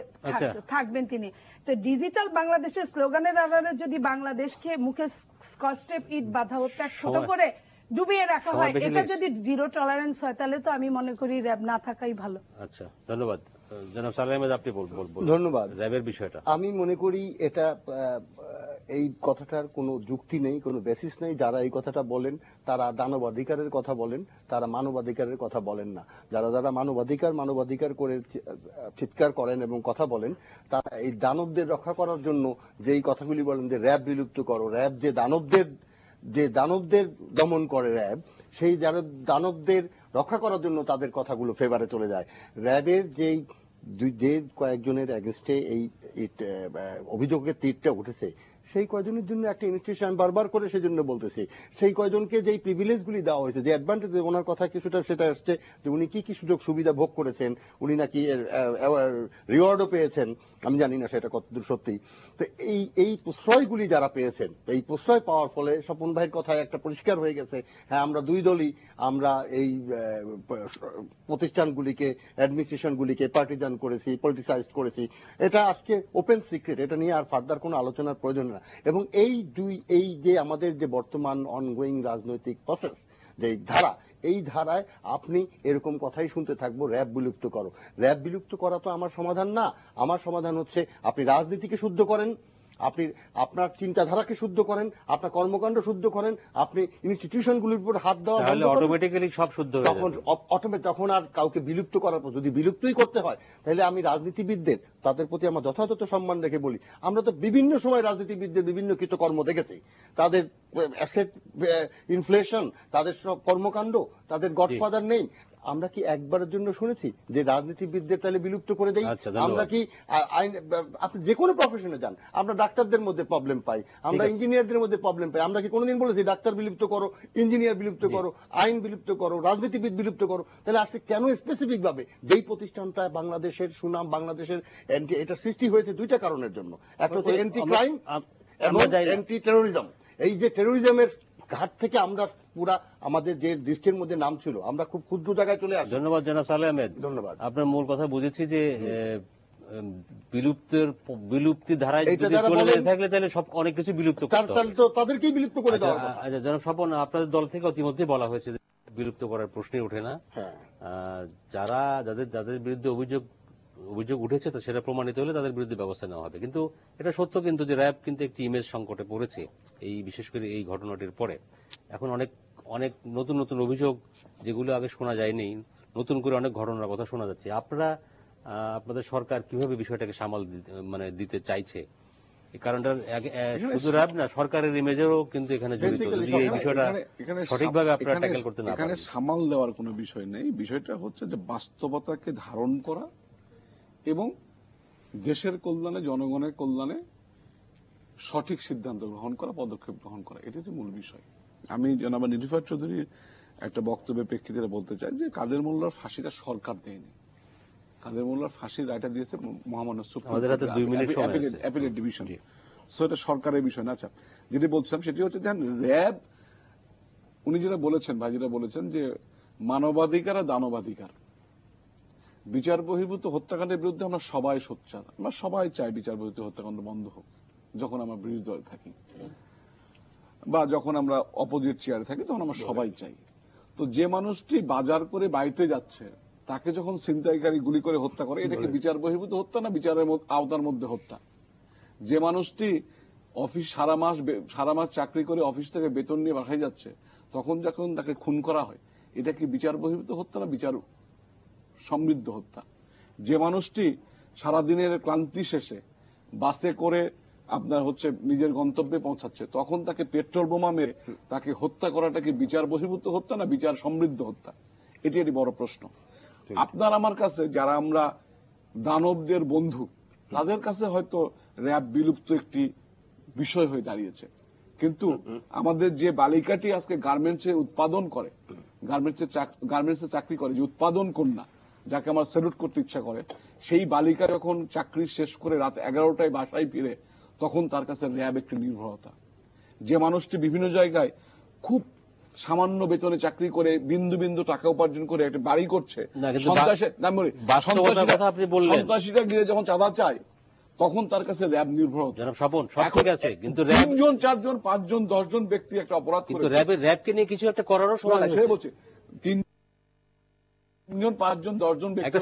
থাকবেন তিনি। তো ডিজিটাল বাংলাদেশের স্লোগানের আড়ালে যদি বাংলাদেশকে মুখে স্কচটেপ ইট বাঁধা হচ্ছে, ছোট করে ডুবিয়ে রাখা হয়, এটা যদি জিরো টলারেন্স হয় তাহলে তো আমি মনে করি র্যাব না থাকাই ভালো। আচ্ছা, ধন্যবাদ। জনাব সালেহ আহমেদ, আপনি বলবেন। ধন্যবাদ। র্যাবের বিষয়টা আমি মনে করি এটা এই কথাটার কোনো যুক্তি নেই, কোনো বেসিস নেই। যারা এই কথাটা বলেন তারা দানবাধিকারের কথা বলেন, তারা মানবাধিকারের কথা বলেন না। যারা মানবাধিকার করে চিৎকার করেন এবং কথা বলেন, তারা এই দানবদের রক্ষা করার জন্য যেই কথাগুলি বলেন যে র্যাব বিলুপ্ত করো, র্যাব যে দানবদের দমন করে র্যাব, সেই দানবদের রক্ষা করার জন্য তাদের কথাগুলো ফেভারে চলে যায়। র্যাবের যে কয়েকজনের এগেনস্টে এই অভিযোগের তীরটা উঠেছে, সেই কয়জনের জন্য একটা ইনস্টিটিউশন বারবার করে সেজন্য বলতেছি, সেই কয়জনকে যেই প্রিভিলেজগুলি দেওয়া হয়েছে, যে অ্যাডভান্টেজ, ওনার কথা কিছুটা সেটা আসছে যে উনি কি কি সুযোগ সুবিধা ভোগ করেছেন, উনি নাকি রিওয়ার্ডও পেয়েছেন, আমি জানি না সেটা কতদূর সত্যি। তো এই প্রশ্রয়গুলি যারা পেয়েছেন, এই প্রশ্রয় পাওয়ার ফলে স্বপন ভাইয়ের কথায় একটা পরিষ্কার হয়ে গেছে, হ্যাঁ আমরা দুই দলই আমরা এই প্রতিষ্ঠানগুলিকে, অ্যাডমিনিস্ট্রেশনগুলিকে পার্টিজান করেছি, পলিটিসাইজড করেছি। এটা আজকে ওপেন সিক্রেট, এটা নিয়ে আর ফার্দার কোনো আলোচনার প্রয়োজন না। এবং এই যে আমাদের যে বর্তমান অনগোয়িং রাজনৈতিক প্রসেস, যে ধারা, এই ধারায় আপনি এরকম কথাই শুনতে থাকবো, র্যাব বিলুপ্ত করো। র্যাব বিলুপ্ত করা তো আমার সমাধান না। আমার সমাধান হচ্ছে আপনি রাজনীতিকে শুদ্ধ করেন, আপনি আপনার চিন্তাধারাকে শুদ্ধ করেন, আপনার কর্মকাণ্ড শুদ্ধ করেন, আপনি ইনস্টিটিউশনগুলির উপর হাত দেওয়া অটোমেটিক্যালি সব শুদ্ধ হয়ে যাবে। তখন আর কাউকে বিলুপ্ত করার পর যদি বিলুপ্তই করতে হয়, তাহলে আমি রাজনীতিবিদদের, তাদের প্রতি আমার যথাযথ সম্মান রেখে বলি, আমরা তো বিভিন্ন সময় রাজনীতিবিদদের বিভিন্ন কৃতকর্ম দেখেছি, তাদের অ্যাসেট ইনফ্লেশন, তাদের সব কর্মকাণ্ড, তাদের গডফাদার নেই। আমরা কি একবারের জন্য শুনেছি যে রাজনীতিবিদদের তাহলে বিলুপ্ত করে দেই? আমরা কি আপনি যে কোনো প্রফেশনে যান, আমরা ডাক্তারদের মধ্যে প্রবলেম পাই, আমরা ইঞ্জিনিয়ারদের মধ্যে প্রবলেম পাই। আমরা কি কোনোদিন বলেছি ডাক্তার বিলুপ্ত করো, ইঞ্জিনিয়ার বিলুপ্ত করো, আইন বিলুপ্ত করো, রাজনীতিবিদ বিলুপ্ত করো? তাহলে আজকে কেন স্পেসিফিক ভাবে যেই প্রতিষ্ঠানটা বাংলাদেশের সুনাম, বাংলাদেশের এটা সৃষ্টি হয়েছে দুইটা কারণের জন্য, একটা হচ্ছে অ্যান্টি ক্রাইম এবং অ্যান্টি টেরোরিজম। এই যে টেরোরিজমের ঘাট থেকে আমরা পুরা আমাদের যে লিস্টের মধ্যে নাম ছিল, আমরা খুব ক্ষুদ্র জায়গায় চলে আসি। ধন্যবাদ জনাব সালেহ আহমেদ। ধন্যবাদ। আপনার মূল কথা বুঝেছি যে বিলুপ্তি ধারায় চলে যেতে থাকলে তাহলে সব অনেক কিছু বিলুপ্ত করতে হবে, তাদেরকেই বিলুপ্ত করে দেওয়া হবে। আচ্ছা জনাব স্বপন, আপনাদের দল থেকে ইতিমধ্যে বলা হয়েছে যে বিলুপ্ত করার প্রশ্নই ওঠে না। যাদের বিরুদ্ধে অভিযোগ উঠেছে তো সেটা প্রমাণিত হলে তাদের বিরুদ্ধে ব্যবস্থা নেওয়া হবে। কিন্তু এটা সত্য কিন্তু যে র্যাব কিন্তু একটি ইমেজ সংকটে পড়েছে এই বিশেষ করে এই ঘটনাটির পরে। এখন অনেক নতুন নতুন অভিযোগ যেগুলো আগে শোনা যায়নি, নতুন করে অনেক ঘটনার কথা শোনা যাচ্ছে। আপনাদের সরকার কিভাবে বিষয়টাকে সামাল দিতে চাইছে? এই কারণটা শুধু র্যাব না, সরকারের ইমেজেরও কিন্তু এখানে জড়িত। যদি এই বিষয়টা সঠিকভাবে আপনারা ট্যাকেল করতে না পারেন, এখানে সামাল দেওয়ার কোনো বিষয় নেই। বিষয়টা হচ্ছে যে বাস্তবতাকে ধারণ করা এবং দেশের কল্যাণে, জনগণের কল্যাণে সঠিক সিদ্ধান্ত গ্রহণ করা, পদক্ষেপ গ্রহণ করা, এটা হচ্ছে মূল বিষয়। আমি জনাব নিলুফার চৌধুরীর একটা বক্তব্যের প্রেক্ষিতে বলতে চাই যে কাদের মোল্লার ফাঁসিটা সরকার দেয়নি, কাদের মোল্লার ফাঁসির রায়টা দিয়েছে মহামান্য সুপ্রিম অ্যাপিলেট ডিভিশন। সো এটা সরকারের বিষয় না। আচ্ছা, যেটি বলছিলাম সেটি হচ্ছে যে র্যাব, উনি যেটা বলেছেন, ভাই যেটা বলেছেন যে মানবাধিকার আর দানবাধিকার, বিচার বহির্ভূত হত্যাকাণ্ডের বিরুদ্ধে আমরা সবাই সোচ্চার, আমরা সবাই চাই বিচার বহির্ভূত হত্যাকাণ্ড বন্ধ হোক যখন আমরা বিরোধী দলে থাকি। বা যখন আমরা অপোজিট চেয়ারে থাকি তখন আমরা সবাই চাই। তো যে মানুষটি বাজার করে বাড়িতে যাচ্ছে তাকে যখন ছিনতাইকারী গুলি করে হত্যা করে, এটা কি বিচার বহির্ভূত হত্যা না বিচারের আওতার মধ্যে হত্যা? যে মানুষটি অফিস সারা মাস চাকরি করে অফিস থেকে বেতন নিয়ে বাসায় যাচ্ছে তখন যখন তাকে খুন করা হয়, এটা কি বিচার বহির্ভূত হত্যা না বিচার সমৃদ্ধ হত্যা? যে মানুষটি সারাদিনের ক্লান্তি শেষে বাসে করে আপনার হচ্ছে নিজের গন্তব্যে পৌঁছাচ্ছে তখন তাকে পেট্রোল বোমা মেরে তাকে হত্যা করাটা কি বিচার বহির্ভূত হত্যা না বিচার সমৃদ্ধ হত্যা? এটি একটি বড় প্রশ্ন। আপনার আমার কাছে যারা আমরা দানবদের বন্ধু, তাদের কাছে হয়তো র্যাব বিলুপ্ত একটি বিষয় হয়ে দাঁড়িয়েছে, কিন্তু আমাদের যে বালিকাটি আজকে গার্মেন্টসে উৎপাদন করে, গার্মেন্টসে চাকরি করে, যে উৎপাদন কন্যা যাকে আমার স্যালুট করতে ইচ্ছা করে, সেই বালিকা যখন চাকরি শেষ করে রাত 11টায় বাসায় ফিরে তখন তার কাছে র্যাব একটি নির্ভরতা। যে মানুষটি বিভিন্ন জায়গায় খুব সামান্য বেতনে চাকরি করে বিন্দু বিন্দু টাকা উপার্জন করে একটা বাড়ি করছে, সন্ত্রাসীরা গিয়ে যখন চাঁদা চায় তখন তার কাছে র্যাব নির্ভরতা। কিন্তু 3জন 4জন 5জন 10জন ব্যক্তি একটা অপরাধ করে র্যাবকে নিয়ে কিছু একটা করারও সময় সে বলছে 3জন 5জন 10জন ব্যক্তি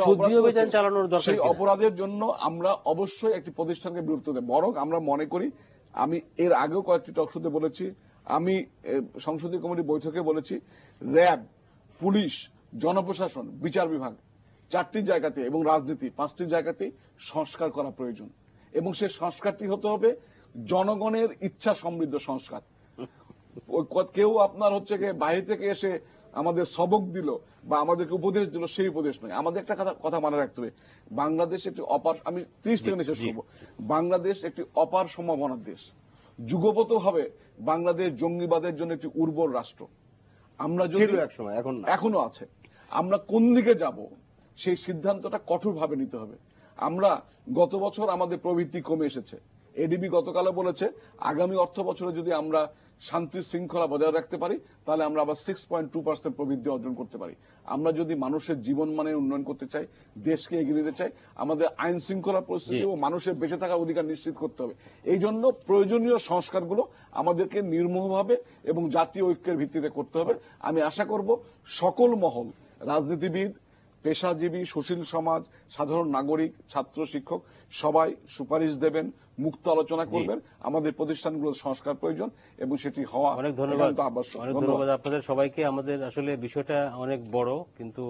চালানোর দরকার। সেই অপরাধের জন্য আমরা অবশ্যই একটি প্রতিষ্ঠানকে বিরক্ত দেব। বরং আমরা মনে করি, আমি এর আগেও কয়েকটি টকশোতে বলেছি, আমি সংসদীয় কমিটির বৈঠকে বলেছি, র্যাব, পুলিশ, জনপ্রশাসন, বিচার বিভাগ 4টি জায়গাতে এবং রাজনীতি 5টি জায়গাতেই সংস্কার করা প্রয়োজন। এবং সে সংস্কারটি হতে হবে জনগণের ইচ্ছা সমৃদ্ধ সংস্কার। কেউ আপনার হচ্ছে বাইরে থেকে এসে আমাদের সবক দিল বা আমাদেরকে উপদেশ দিল, সেই উপদেশ নয়। আমাদের একটা কথা মনে রাখতে হবে, বাংলাদেশ একটি অপার, আমি 30 সেকেন্ডে শেষ করবো, বাংলাদেশ একটি অপার সম্ভাবনার দেশ। যুগপত ভাবে বাংলাদেশ জঙ্গিবাদের জন্য একটি উর্বর রাষ্ট্র। আমরা যদি এখনো আছে, আমরা কোন দিকে যাব সেই সিদ্ধান্তটা কঠোরভাবে নিতে হবে। আমরা গত বছর আমাদের প্রবৃদ্ধি কমে এসেছে, এডিবি গতকালও বলেছে আগামী অর্থ বছরে যদি আমরা শান্তি শৃঙ্খলা বজায় রাখতে পারি তাহলে আমরা আবার 6.2% প্রবৃদ্ধি অর্জন করতে পারি। আমরা যদি মানুষের জীবন মানের উন্নয়ন করতে চাই, দেশকে এগিয়ে নিতে চাই, আমাদের আইন শৃঙ্খলা পরিস্থিতি ও মানুষের বেঁচে থাকার অধিকার নিশ্চিত করতে হবে। এই জন্য প্রয়োজনীয় সংস্কারগুলো আমাদেরকে নির্মোহভাবে এবং জাতীয় ঐক্যের ভিত্তিতে করতে হবে। আমি আশা করব সকল মহল, রাজনীতিবিদ, পেশাজীবী, সুশীল সমাজ, সাধারণ নাগরিক, ছাত্র, শিক্ষক সবাই সুপারিশ দেবেন, মুক্ত আলোচনা করবেন। আমাদের প্রতিষ্ঠানগুলোর সংস্কার প্রয়োজন এবং সেটি হওয়া অনেক ধন্যবাদ। অনেক ধন্যবাদ আপনাদের সবাইকে। আমাদের আসলে বিষয়টা অনেক বড়, কিন্তু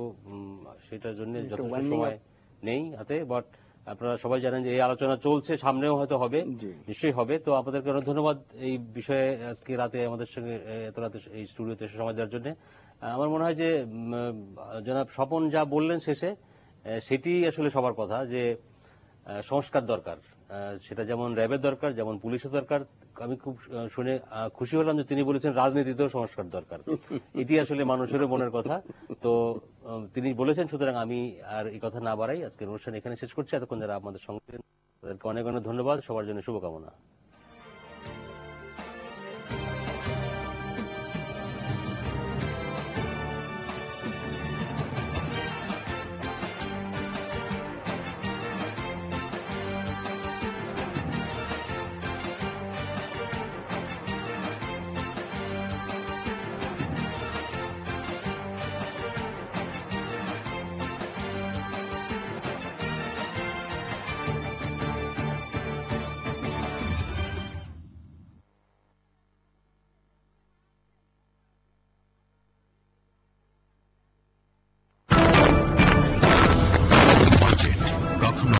সেটার জন্য যথেষ্ট সময় নেই হাতে, বাট আপনারা সবাই জানেন যে এই আলোচনা চলছে, সামনেও হয়তো হবে, নিশ্চয়ই হবে। তো আপনাদেরকে অনেক ধন্যবাদ এই বিষয়ে আজকে রাতে আমাদের সঙ্গে এত রাতে এই স্টুডিওতে এসে সময় দেওয়ার জন্য। আমার মনে হয় যে জনাব স্বপন যা বললেন শেষে, সেটি আসলে সবার কথা, যে সংস্কার দরকার। সেটা যেমন র্যাবের দরকার, যেমন পুলিশের দরকার। আমি খুব শুনে খুশি হলাম যে তিনি বলেছেন রাজনীতিতেও সংস্কার দরকার। এটি আসলে মানুষের মনের কথা। তো তিনি বলেছেন, সুতরাং আমি আর এই কথা না বাড়াই, আজকের অনুষ্ঠান এখানে শেষ করছি। এতক্ষণ যারা আমাদের সঙ্গে, তাদেরকে অনেক অনেক ধন্যবাদ, সবার জন্য শুভকামনা।